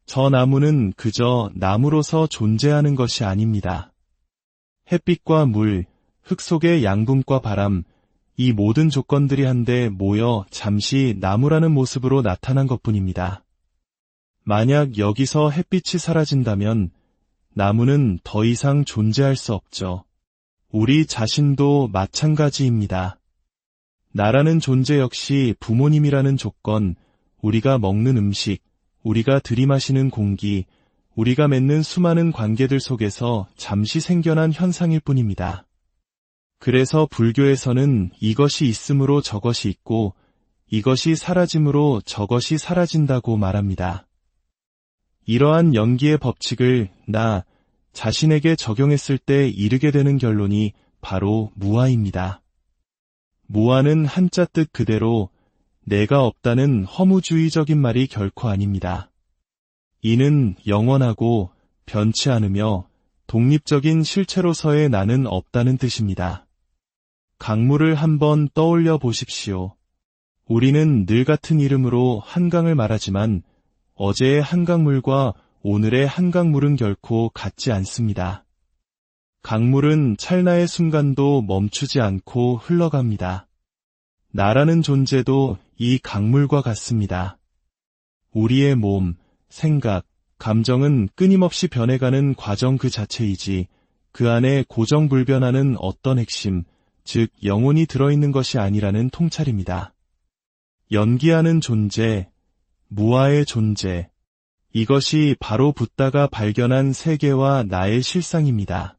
저 나무는 그저 나무로서 존재하는 것이 아닙니다. 햇빛과 물, 흙 속의 양분과 바람, 이 모든 조건들이 한데 모여 잠시 나무라는 모습으로 나타난 것뿐입니다. 만약 여기서 햇빛이 사라진다면 나무는 더 이상 존재할 수 없죠. 우리 자신도 마찬가지입니다. 나라는 존재 역시 부모님이라는 조건, 우리가 먹는 음식, 우리가 들이마시는 공기, 우리가 맺는 수많은 관계들 속에서 잠시 생겨난 현상일 뿐입니다. 그래서 불교에서는 이것이 있음으로 저것이 있고 이것이 사라짐으로 저것이 사라진다고 말합니다. 이러한 연기의 법칙을 나 자신에게 적용했을 때 이르게 되는 결론이 바로 무아입니다. 무아는 한자 뜻 그대로 내가 없다는 허무주의적인 말이 결코 아닙니다. 이는 영원하고 변치 않으며 독립적인 실체로서의 나는 없다는 뜻입니다. 강물을 한번 떠올려 보십시오. 우리는 늘 같은 이름으로 한강을 말하지만 어제의 한강물과 오늘의 한강물은 결코 같지 않습니다. 강물은 찰나의 순간도 멈추지 않고 흘러갑니다. 나라는 존재도 이 강물과 같습니다. 우리의 몸, 생각, 감정은 끊임없이 변해가는 과정 그 자체이지 그 안에 고정불변하는 어떤 핵심, 즉 영혼이 들어있는 것이 아니라는 통찰입니다. 연기하는 존재, 무아의 존재, 이것이 바로 붓다가 발견한 세계와 나의 실상입니다.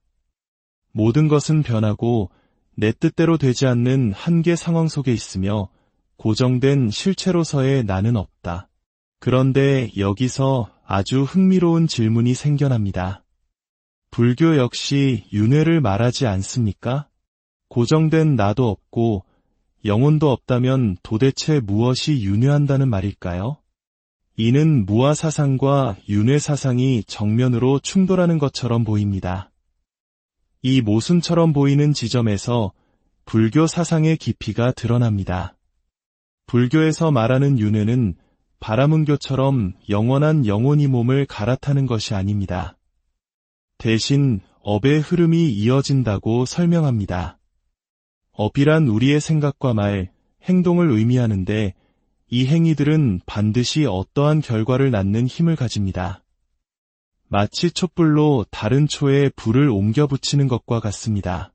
모든 것은 변하고 내 뜻대로 되지 않는 한계 상황 속에 있으며 고정된 실체로서의 나는 없다. 그런데 여기서 아주 흥미로운 질문이 생겨납니다. 불교 역시 윤회를 말하지 않습니까? 고정된 나도 없고 영혼도 없다면 도대체 무엇이 윤회한다는 말일까요? 이는 무아 사상과 윤회 사상이 정면으로 충돌하는 것처럼 보입니다. 이 모순처럼 보이는 지점에서 불교 사상의 깊이가 드러납니다. 불교에서 말하는 윤회는 바라문교처럼 영원한 영혼이 몸을 갈아타는 것이 아닙니다. 대신 업의 흐름이 이어진다고 설명합니다. 업이란 우리의 생각과 말, 행동을 의미하는데 이 행위들은 반드시 어떠한 결과를 낳는 힘을 가집니다. 마치 촛불로 다른 초에 불을 옮겨 붙이는 것과 같습니다.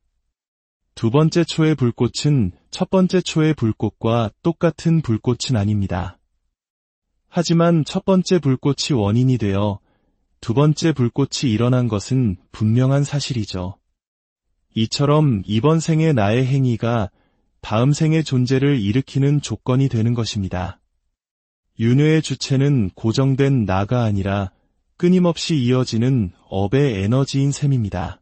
두 번째 초의 불꽃은 첫 번째 초의 불꽃과 똑같은 불꽃은 아닙니다. 하지만 첫 번째 불꽃이 원인이 되어 두 번째 불꽃이 일어난 것은 분명한 사실이죠. 이처럼 이번 생의 나의 행위가 다음 생의 존재를 일으키는 조건이 되는 것입니다. 윤회의 주체는 고정된 나가 아니라 끊임없이 이어지는 업의 에너지인 셈입니다.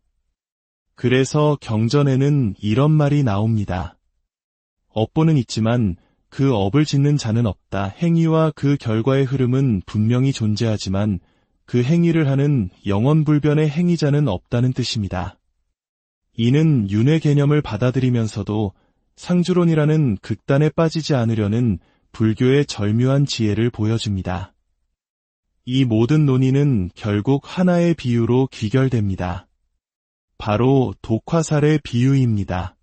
그래서 경전에는 이런 말이 나옵니다. 업보는 있지만 그 업을 짓는 자는 없다. 행위와 그 결과의 흐름은 분명히 존재하지만 그 행위를 하는 영원불변의 행위자는 없다는 뜻입니다. 이는 윤회 개념을 받아들이면서도 상주론이라는 극단에 빠지지 않으려는 불교의 절묘한 지혜를 보여줍니다. 이 모든 논의는 결국 하나의 비유로 귀결됩니다. 바로 독화살의 비유입니다.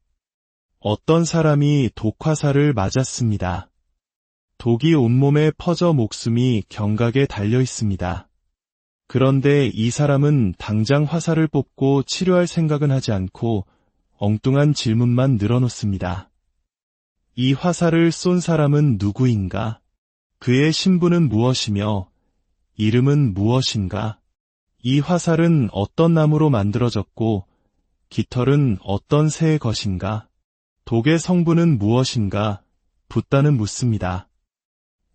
어떤 사람이 독화살을 맞았습니다. 독이 온몸에 퍼져 목숨이 경각에 달려 있습니다. 그런데 이 사람은 당장 화살을 뽑고 치료할 생각은 하지 않고 엉뚱한 질문만 늘어놓습니다. 이 화살을 쏜 사람은 누구인가? 그의 신분은 무엇이며 이름은 무엇인가? 이 화살은 어떤 나무로 만들어졌고 깃털은 어떤 새의 것인가? 독의 성분은 무엇인가? 붓다는 묻습니다.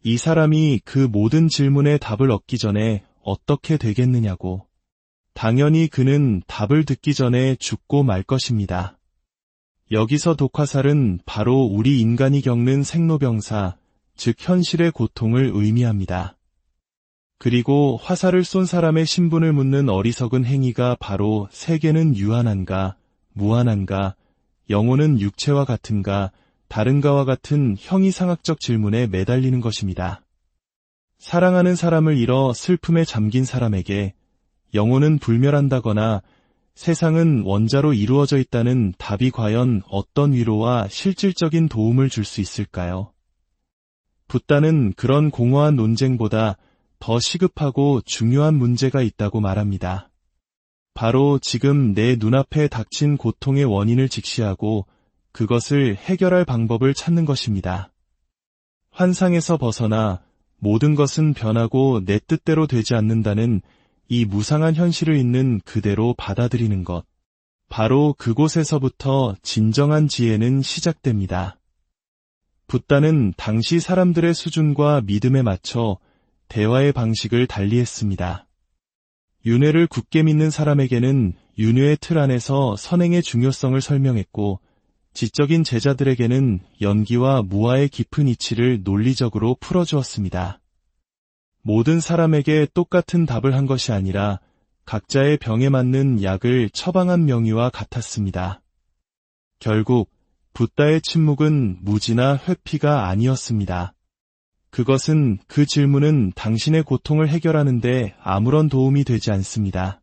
이 사람이 그 모든 질문에 답을 얻기 전에 어떻게 되겠느냐고. 당연히 그는 답을 듣기 전에 죽고 말 것입니다. 여기서 독화살은 바로 우리 인간이 겪는 생로병사, 즉 현실의 고통을 의미합니다. 그리고 화살을 쏜 사람의 신분을 묻는 어리석은 행위가 바로 세계는 유한한가, 무한한가, 영혼은 육체와 같은가, 다른가와 같은 형이상학적 질문에 매달리는 것입니다. 사랑하는 사람을 잃어 슬픔에 잠긴 사람에게 영혼은 불멸한다거나 세상은 원자로 이루어져 있다는 답이 과연 어떤 위로와 실질적인 도움을 줄 수 있을까요? 붓다는 그런 공허한 논쟁보다 더 시급하고 중요한 문제가 있다고 말합니다. 바로 지금 내 눈앞에 닥친 고통의 원인을 직시하고 그것을 해결할 방법을 찾는 것입니다. 환상에서 벗어나 모든 것은 변하고 내 뜻대로 되지 않는다는 이 무상한 현실을 있는 그대로 받아들이는 것. 바로 그곳에서부터 진정한 지혜는 시작됩니다. 붓다는 당시 사람들의 수준과 믿음에 맞춰 대화의 방식을 달리했습니다. 윤회를 굳게 믿는 사람에게는 윤회의 틀 안에서 선행의 중요성을 설명했고, 지적인 제자들에게는 연기와 무아의 깊은 이치를 논리적으로 풀어주었습니다. 모든 사람에게 똑같은 답을 한 것이 아니라 각자의 병에 맞는 약을 처방한 명의와 같았습니다. 결국 붓다의 침묵은 무지나 회피가 아니었습니다. 그것은 그 질문은 당신의 고통을 해결하는 데 아무런 도움이 되지 않습니다.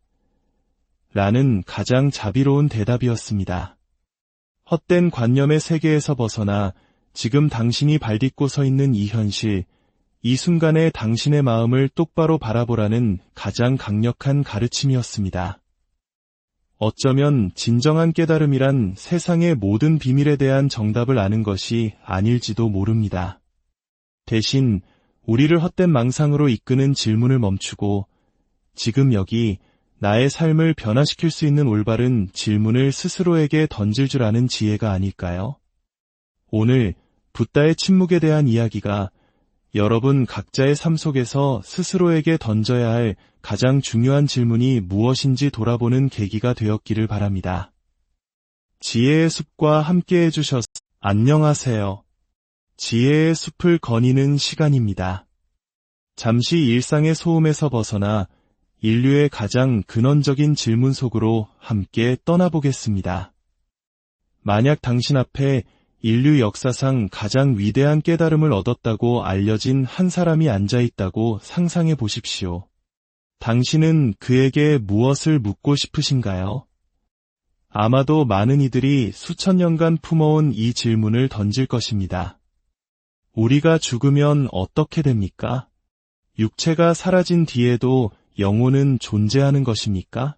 라는 가장 자비로운 대답이었습니다. 헛된 관념의 세계에서 벗어나 지금 당신이 발딛고 서 있는 이 현실, 이 순간에 당신의 마음을 똑바로 바라보라는 가장 강력한 가르침이었습니다. 어쩌면 진정한 깨달음이란 세상의 모든 비밀에 대한 정답을 아는 것이 아닐지도 모릅니다. 대신 우리를 헛된 망상으로 이끄는 질문을 멈추고 지금 여기 나의 삶을 변화시킬 수 있는 올바른 질문을 스스로에게 던질 줄 아는 지혜가 아닐까요? 오늘 붓다의 침묵에 대한 이야기가 여러분 각자의 삶 속에서 스스로에게 던져야 할 가장 중요한 질문이 무엇인지 돌아보는 계기가 되었기를 바랍니다. 지혜의 숲과 함께 해주셔서 안녕하세요. 지혜의 숲을 거니는 시간입니다. 잠시 일상의 소음에서 벗어나 인류의 가장 근원적인 질문 속으로 함께 떠나보겠습니다. 만약 당신 앞에 인류 역사상 가장 위대한 깨달음을 얻었다고 알려진 한 사람이 앉아있다고 상상해 보십시오. 당신은 그에게 무엇을 묻고 싶으신가요? 아마도 많은 이들이 수천 년간 품어온 이 질문을 던질 것입니다. 우리가 죽으면 어떻게 됩니까? 육체가 사라진 뒤에도 영혼은 존재하는 것입니까?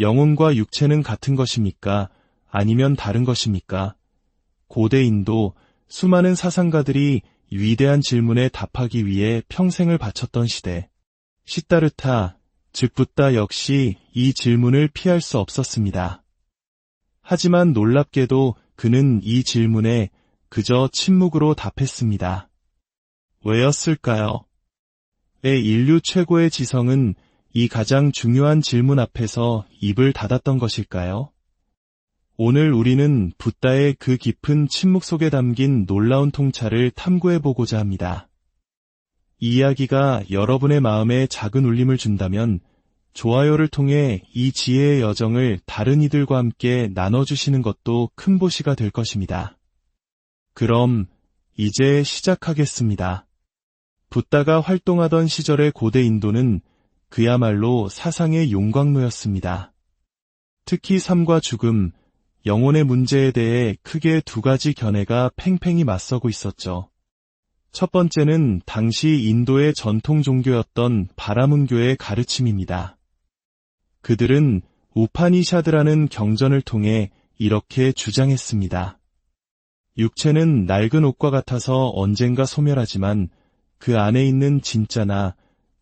영혼과 육체는 같은 것입니까? 아니면 다른 것입니까? 고대 인도 수많은 사상가들이 위대한 질문에 답하기 위해 평생을 바쳤던 시대. 시다르타, 즉 붓다 역시 이 질문을 피할 수 없었습니다. 하지만 놀랍게도 그는 이 질문에 그저 침묵으로 답했습니다. 왜였을까요? 인류 최고의 지성은 이 가장 중요한 질문 앞에서 입을 닫았던 것일까요? 오늘 우리는 붓다의 그 깊은 침묵 속에 담긴 놀라운 통찰을 탐구해보고자 합니다. 이 이야기가 여러분의 마음에 작은 울림을 준다면 좋아요를 통해 이 지혜의 여정을 다른 이들과 함께 나눠주시는 것도 큰 보시가 될 것입니다. 그럼 이제 시작하겠습니다. 붓다가 활동하던 시절의 고대 인도는 그야말로 사상의 용광로였습니다. 특히 삶과 죽음, 영혼의 문제에 대해 크게 두 가지 견해가 팽팽히 맞서고 있었죠. 첫 번째는 당시 인도의 전통 종교였던 바라문교의 가르침입니다. 그들은 우파니샤드라는 경전을 통해 이렇게 주장했습니다. 육체는 낡은 옷과 같아서 언젠가 소멸하지만 그 안에 있는 진짜나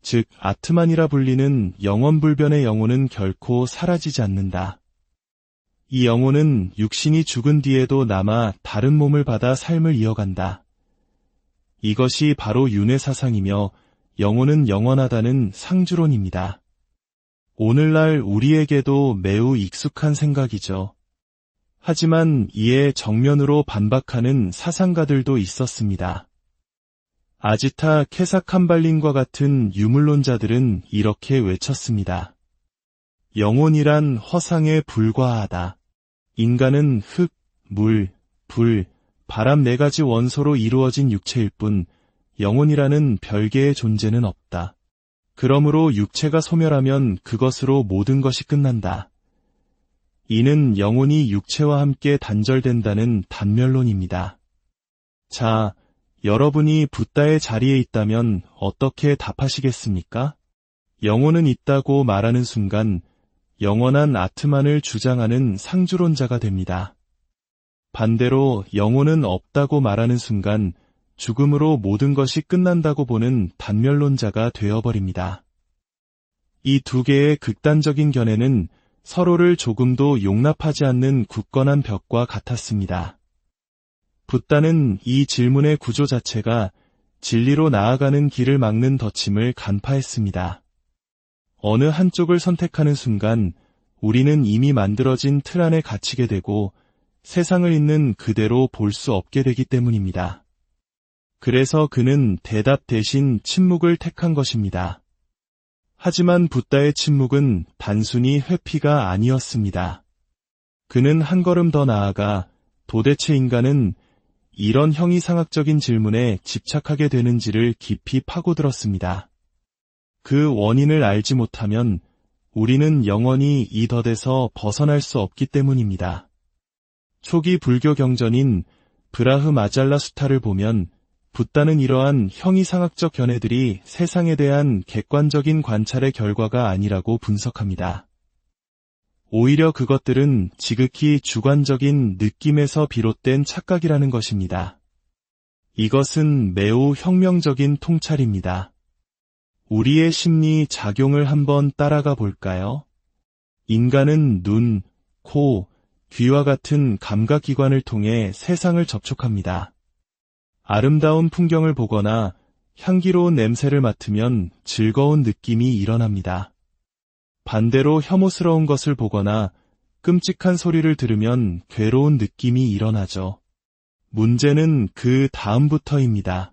즉 아트만이라 불리는 영원불변의 영혼은 결코 사라지지 않는다. 이 영혼은 육신이 죽은 뒤에도 남아 다른 몸을 받아 삶을 이어간다. 이것이 바로 윤회 사상이며 영혼은 영원하다는 상주론입니다. 오늘날 우리에게도 매우 익숙한 생각이죠. 하지만 이에 정면으로 반박하는 사상가들도 있었습니다. 아지타 케사캄발린과 같은 유물론자들은 이렇게 외쳤습니다. 영혼이란 허상에 불과하다. 인간은 흙, 물, 불, 바람 네 가지 원소로 이루어진 육체일 뿐 영혼이라는 별개의 존재는 없다. 그러므로 육체가 소멸하면 그것으로 모든 것이 끝난다. 이는 영혼이 육체와 함께 단절된다는 단멸론입니다. 자, 여러분이 붓다의 자리에 있다면 어떻게 답하시겠습니까? 영혼은 있다고 말하는 순간 영원한 아트만을 주장하는 상주론자가 됩니다. 반대로 영혼은 없다고 말하는 순간 죽음으로 모든 것이 끝난다고 보는 단멸론자가 되어버립니다. 이 두 개의 극단적인 견해는 서로를 조금도 용납하지 않는 굳건한 벽과 같았습니다. 붓다는 이 질문의 구조 자체가 진리로 나아가는 길을 막는 덫임을 간파했습니다. 어느 한쪽을 선택하는 순간 우리는 이미 만들어진 틀 안에 갇히게 되고 세상을 있는 그대로 볼 수 없게 되기 때문입니다. 그래서 그는 대답 대신 침묵을 택한 것입니다. 하지만 붓다의 침묵은 단순히 회피가 아니었습니다. 그는 한 걸음 더 나아가 도대체 인간은 이런 형이상학적인 질문에 집착하게 되는지를 깊이 파고들었습니다. 그 원인을 알지 못하면 우리는 영원히 이 덫에서 벗어날 수 없기 때문입니다. 초기 불교 경전인 브라흐마잘라 수타를 보면 붓다는 이러한 형이상학적 견해들이 세상에 대한 객관적인 관찰의 결과가 아니라고 분석합니다. 오히려 그것들은 지극히 주관적인 느낌에서 비롯된 착각이라는 것입니다. 이것은 매우 혁명적인 통찰입니다. 우리의 심리 작용을 한번 따라가 볼까요? 인간은 눈, 코, 귀와 같은 감각기관을 통해 세상을 접촉합니다. 아름다운 풍경을 보거나 향기로운 냄새를 맡으면 즐거운 느낌이 일어납니다. 반대로 혐오스러운 것을 보거나 끔찍한 소리를 들으면 괴로운 느낌이 일어나죠. 문제는 그 다음부터입니다.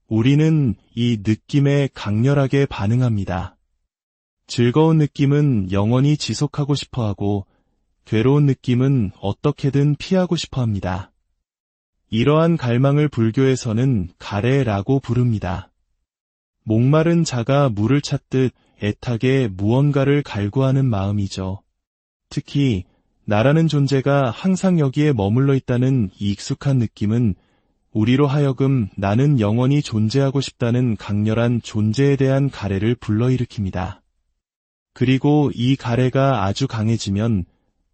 우리는 이 느낌에 강렬하게 반응합니다. 즐거운 느낌은 영원히 지속하고 싶어하고 괴로운 느낌은 어떻게든 피하고 싶어합니다. 이러한 갈망을 불교에서는 가래라고 부릅니다. 목마른 자가 물을 찾듯 애타게 무언가를 갈구하는 마음이죠. 특히 나라는 존재가 항상 여기에 머물러 있다는 익숙한 느낌은 우리로 하여금 나는 영원히 존재하고 싶다는 강렬한 존재에 대한 가래를 불러일으킵니다. 그리고 이 가래가 아주 강해지면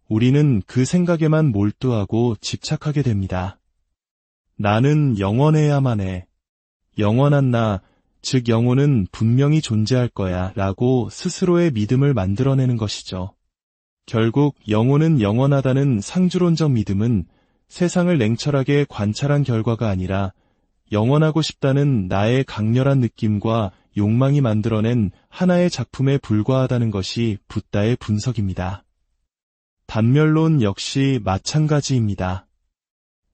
우리는 그 생각에만 몰두하고 집착하게 됩니다. 나는 영원해야만 해. 영원한 나, 즉 영혼은 분명히 존재할 거야 라고 스스로의 믿음을 만들어내는 것이죠. 결국 영혼은 영원하다는 상주론적 믿음은 세상을 냉철하게 관찰한 결과가 아니라 영원하고 싶다는 나의 강렬한 느낌과 욕망이 만들어낸 하나의 작품에 불과하다는 것이 붓다의 분석입니다. 단멸론 역시 마찬가지입니다.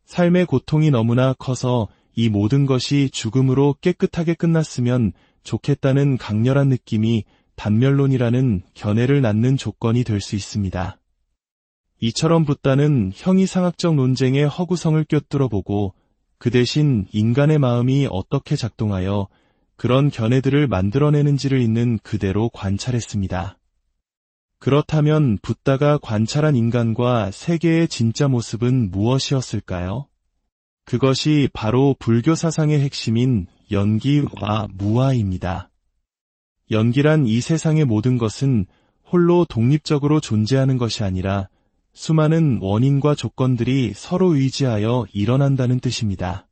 삶의 고통이 너무나 커서 이 모든 것이 죽음으로 깨끗하게 끝났으면 좋겠다는 강렬한 느낌이 단멸론이라는 견해를 낳는 조건이 될 수 있습니다. 이처럼 붓다는 형이상학적 논쟁에 허구성을 꿰뚫어 보고 그 대신 인간의 마음이 어떻게 작동하여 그런 견해들을 만들어내는지를 있는 그대로 관찰했습니다. 그렇다면 붓다가 관찰한 인간과 세계의 진짜 모습은 무엇이었을까요? 그것이 바로 불교 사상의 핵심인 연기와 무아입니다. 연기란 이 세상의 모든 것은 홀로 독립적으로 존재하는 것이 아니라 수많은 원인과 조건들이 서로 의지하여 일어난다는 뜻입니다.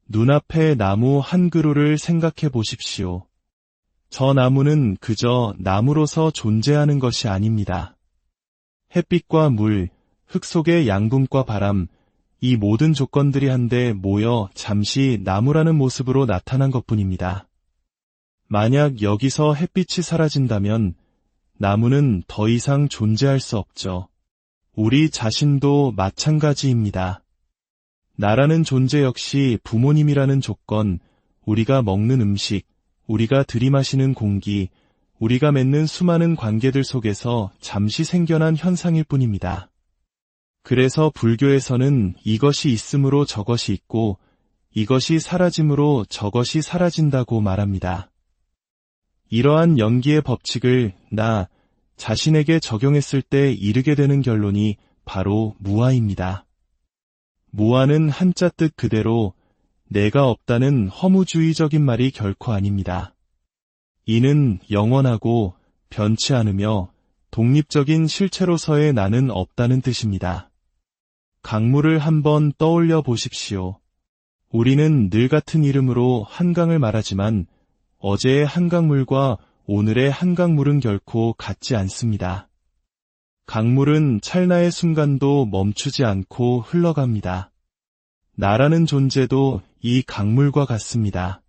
눈앞의 나무 한 그루를 생각해 보십시오. 저 나무는 그저 나무로서 존재하는 것이 아닙니다. 햇빛과 물, 흙 속의 양분과 바람, 이 모든 조건들이 한데 모여 잠시 나무라는 모습으로 나타난 것뿐입니다. 만약 여기서 햇빛이 사라진다면 나무는 더 이상 존재할 수 없죠. 우리 자신도 마찬가지입니다. 나라는 존재 역시 부모님이라는 조건, 우리가 먹는 음식, 우리가 들이마시는 공기, 우리가 맺는 수많은 관계들 속에서 잠시 생겨난 현상일 뿐입니다. 그래서 불교에서는 이것이 있음으로 저것이 있고 이것이 사라짐으로 저것이 사라진다고 말합니다. 이러한 연기의 법칙을 나 자신에게 적용했을 때 이르게 되는 결론이 바로 무아입니다. 무아는 한자 뜻 그대로 내가 없다는 허무주의적인 말이 결코 아닙니다. 이는 영원하고 변치 않으며 독립적인 실체로서의 나는 없다는 뜻입니다. 강물을 한번 떠올려 보십시오. 우리는 늘 같은 이름으로 한강을 말하지만 어제의 한강물과 오늘의 한강물은 결코 같지 않습니다. 강물은 찰나의 순간도 멈추지 않고 흘러갑니다. 나라는 존재도 이 강물과 같습니다.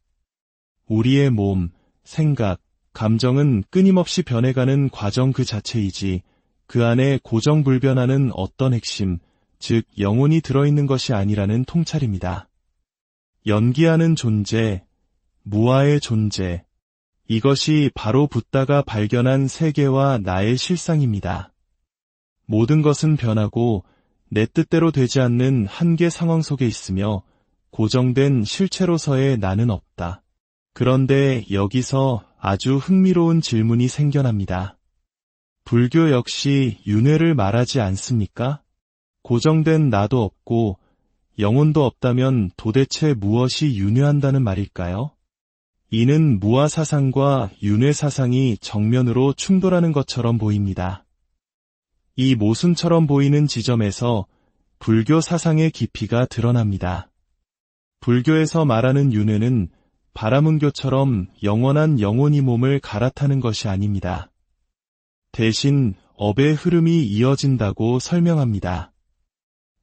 우리의 몸, 생각, 감정은 끊임없이 변해가는 과정 그 자체이지 그 안에 고정불변하는 어떤 핵심, 즉 영혼이 들어있는 것이 아니라는 통찰입니다. 연기하는 존재, 무아의 존재, 이것이 바로 붓다가 발견한 세계와 나의 실상입니다. 모든 것은 변하고 내 뜻대로 되지 않는 한계 상황 속에 있으며 고정된 실체로서의 나는 없다. 그런데 여기서 아주 흥미로운 질문이 생겨납니다. 불교 역시 윤회를 말하지 않습니까? 고정된 나도 없고 영혼도 없다면 도대체 무엇이 윤회한다는 말일까요? 이는 무아 사상과 윤회 사상이 정면으로 충돌하는 것처럼 보입니다. 이 모순처럼 보이는 지점에서 불교 사상의 깊이가 드러납니다. 불교에서 말하는 윤회는 바라문교처럼 영원한 영혼이 몸을 갈아타는 것이 아닙니다. 대신 업의 흐름이 이어진다고 설명합니다.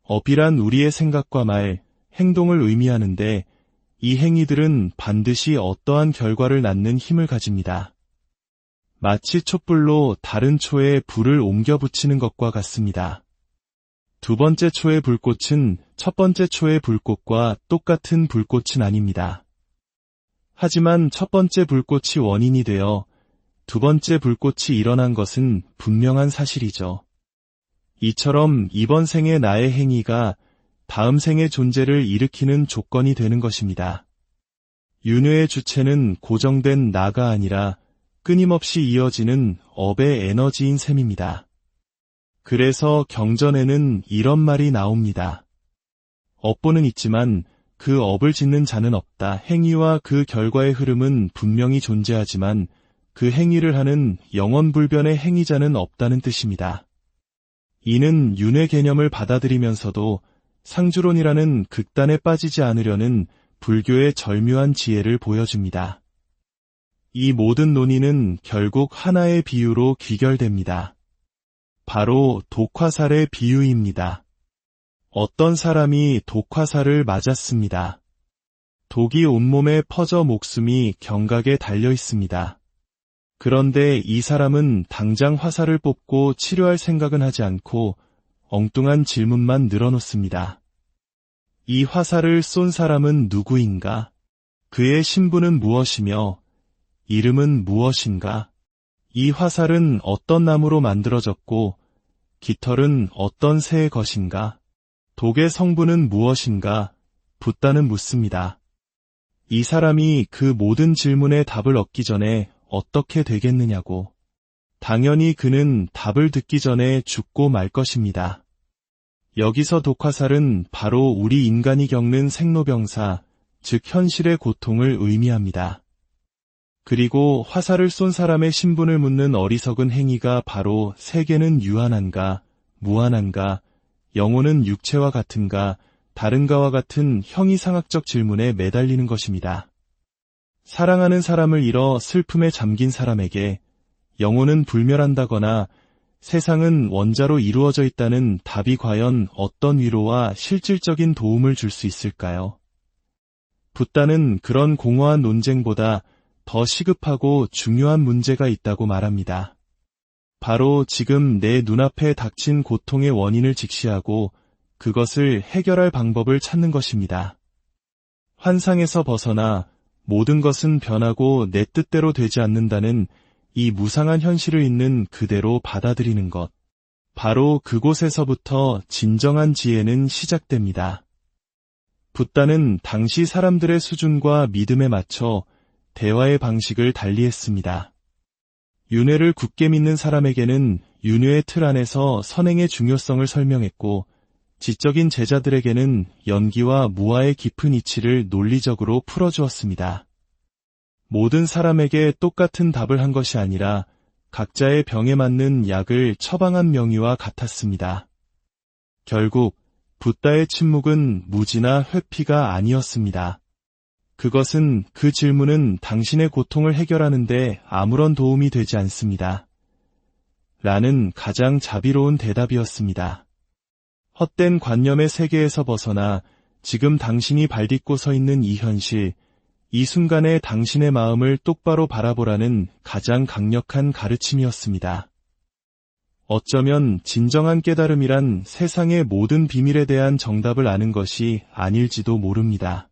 업이란 우리의 생각과 말, 행동을 의미하는데 이 행위들은 반드시 어떠한 결과를 낳는 힘을 가집니다. 마치 촛불로 다른 초에 불을 옮겨 붙이는 것과 같습니다. 두 번째 초의 불꽃은 첫 번째 초의 불꽃과 똑같은 불꽃은 아닙니다. 하지만 첫 번째 불꽃이 원인이 되어 두 번째 불꽃이 일어난 것은 분명한 사실이죠. 이처럼 이번 생의 나의 행위가 다음 생의 존재를 일으키는 조건이 되는 것입니다. 윤회의 주체는 고정된 나가 아니라 끊임없이 이어지는 업의 에너지인 셈입니다. 그래서 경전에는 이런 말이 나옵니다. 업보는 있지만 그 업을 짓는 자는 없다. 행위와 그 결과의 흐름은 분명히 존재하지만 그 행위를 하는 영원불변의 행위자는 없다는 뜻입니다. 이는 윤회 개념을 받아들이면서도 상주론이라는 극단에 빠지지 않으려는 불교의 절묘한 지혜를 보여줍니다. 이 모든 논의는 결국 하나의 비유로 귀결됩니다. 바로 독화살의 비유입니다. 어떤 사람이 독화살을 맞았습니다. 독이 온몸에 퍼져 목숨이 경각에 달려 있습니다. 그런데 이 사람은 당장 화살을 뽑고 치료할 생각은 하지 않고 엉뚱한 질문만 늘어놓습니다. 이 화살을 쏜 사람은 누구인가? 그의 신분은 무엇이며 이름은 무엇인가? 이 화살은 어떤 나무로 만들어졌고 깃털은 어떤 새의 것인가? 독의 성분은 무엇인가? 붓다는 묻습니다. 이 사람이 그 모든 질문에 답을 얻기 전에 어떻게 되겠느냐고. 당연히 그는 답을 듣기 전에 죽고 말 것입니다. 여기서 독화살은 바로 우리 인간이 겪는 생로병사, 즉 현실의 고통을 의미합니다. 그리고 화살을 쏜 사람의 신분을 묻는 어리석은 행위가 바로 세계는 유한한가, 무한한가, 영혼은 육체와 같은가, 다른가와 같은 형이상학적 질문에 매달리는 것입니다. 사랑하는 사람을 잃어 슬픔에 잠긴 사람에게 영혼은 불멸한다거나 세상은 원자로 이루어져 있다는 답이 과연 어떤 위로와 실질적인 도움을 줄 수 있을까요? 붓다는 그런 공허한 논쟁보다 더 시급하고 중요한 문제가 있다고 말합니다. 바로 지금 내 눈앞에 닥친 고통의 원인을 직시하고 그것을 해결할 방법을 찾는 것입니다. 환상에서 벗어나 모든 것은 변하고 내 뜻대로 되지 않는다는 이 무상한 현실을 있는 그대로 받아들이는 것. 바로 그곳에서부터 진정한 지혜는 시작됩니다. 붓다는 당시 사람들의 수준과 믿음에 맞춰 대화의 방식을 달리했습니다. 윤회를 굳게 믿는 사람에게는 윤회의 틀 안에서 선행의 중요성을 설명했고, 지적인 제자들에게는 연기와 무아의 깊은 이치를 논리적으로 풀어주었습니다. 모든 사람에게 똑같은 답을 한 것이 아니라 각자의 병에 맞는 약을 처방한 명의와 같았습니다. 결국 붓다의 침묵은 무지나 회피가 아니었습니다. 그것은 그 질문은 당신의 고통을 해결하는 데 아무런 도움이 되지 않습니다. 라는 가장 자비로운 대답이었습니다. 헛된 관념의 세계에서 벗어나 지금 당신이 발딛고 서 있는 이 현실, 이 순간에 당신의 마음을 똑바로 바라보라는 가장 강력한 가르침이었습니다. 어쩌면 진정한 깨달음이란 세상의 모든 비밀에 대한 정답을 아는 것이 아닐지도 모릅니다.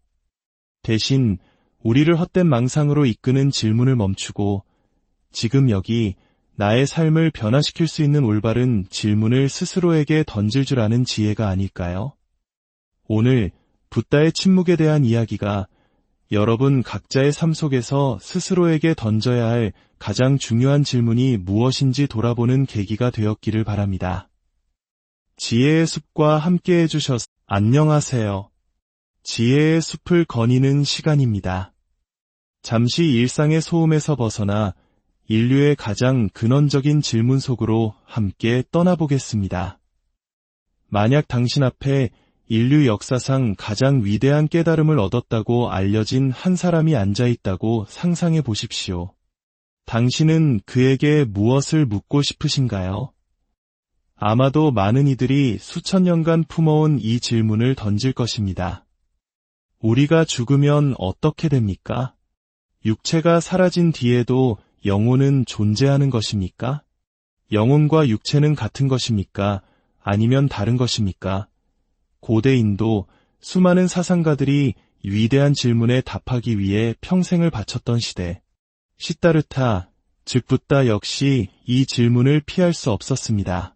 대신 우리를 헛된 망상으로 이끄는 질문을 멈추고 지금 여기 나의 삶을 변화시킬 수 있는 올바른 질문을 스스로에게 던질 줄 아는 지혜가 아닐까요? 오늘 붓다의 침묵에 대한 이야기가 여러분 각자의 삶 속에서 스스로에게 던져야 할 가장 중요한 질문이 무엇인지 돌아보는 계기가 되었기를 바랍니다. 지혜의 숲과 함께 해주셔서 안녕하세요. 지혜의 숲을 거니는 시간입니다. 잠시 일상의 소음에서 벗어나 인류의 가장 근원적인 질문 속으로 함께 떠나보겠습니다. 만약 당신 앞에 인류 역사상 가장 위대한 깨달음을 얻었다고 알려진 한 사람이 앉아있다고 상상해 보십시오. 당신은 그에게 무엇을 묻고 싶으신가요? 아마도 많은 이들이 수천 년간 품어온 이 질문을 던질 것입니다. 우리가 죽으면 어떻게 됩니까? 육체가 사라진 뒤에도 영혼은 존재하는 것입니까? 영혼과 육체는 같은 것입니까? 아니면 다른 것입니까? 고대 인도 수많은 사상가들이 위대한 질문에 답하기 위해 평생을 바쳤던 시대. 시다르타, 즉 붓다 역시 이 질문을 피할 수 없었습니다.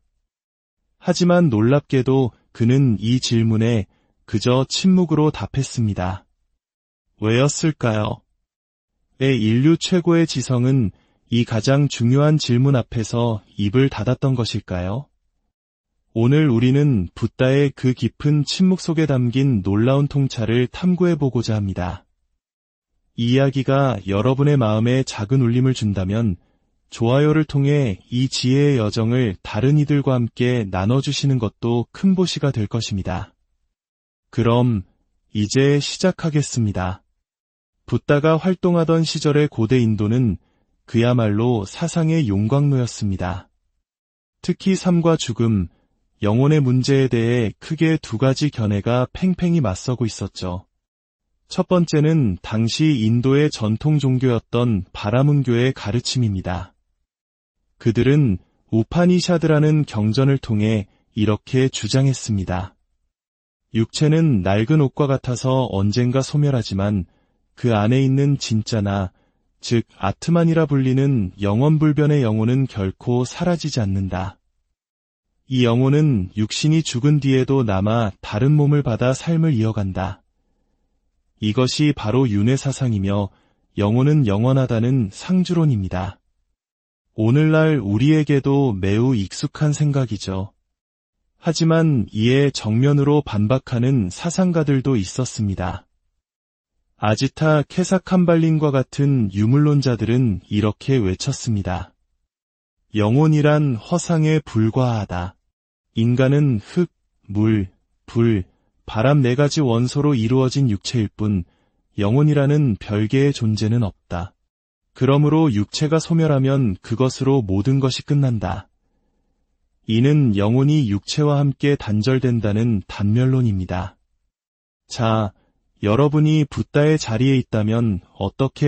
하지만 놀랍게도 그는 이 질문에 그저 침묵으로 답했습니다. 왜였을까요? 인류 최고의 지성은 이 가장 중요한 질문 앞에서 입을 닫았던 것일까요? 오늘 우리는 붓다의 그 깊은 침묵 속에 담긴 놀라운 통찰을 탐구해보고자 합니다. 이 이야기가 여러분의 마음에 작은 울림을 준다면 좋아요를 통해 이 지혜의 여정을 다른 이들과 함께 나눠주시는 것도 큰 보시가 될 것입니다. 그럼 이제 시작하겠습니다. 붓다가 활동하던 시절의 고대 인도는 그야말로 사상의 용광로였습니다. 특히 삶과 죽음, 영혼의 문제에 대해 크게 두 가지 견해가 팽팽히 맞서고 있었죠. 첫 번째는 당시 인도의 전통 종교였던 바라문교의 가르침입니다. 그들은 우파니샤드라는 경전을 통해 이렇게 주장했습니다. 육체는 낡은 옷과 같아서 언젠가 소멸하지만 그 안에 있는 진짜나 즉 아트만이라 불리는 영원불변의 영혼은 결코 사라지지 않는다. 이 영혼은 육신이 죽은 뒤에도 남아 다른 몸을 받아 삶을 이어간다. 이것이 바로 윤회 사상이며 영혼은 영원하다는 상주론입니다. 오늘날 우리에게도 매우 익숙한 생각이죠. 하지만 이에 정면으로 반박하는 사상가들도 있었습니다. 아지타 케사캄발린과 같은 유물론자들은 이렇게 외쳤습니다. 영혼이란 허상에 불과하다. 인간은 흙, 물, 불, 바람 네 가지 원소로 이루어진 육체일 뿐 영혼이라는 별개의 존재는 없다. 그러므로 육체가 소멸하면 그것으로 모든 것이 끝난다. 이는 영혼이 육체와 함께 단절된다는 단멸론입니다. 자, 여러분이 붓다의 자리에 있다면 어떻게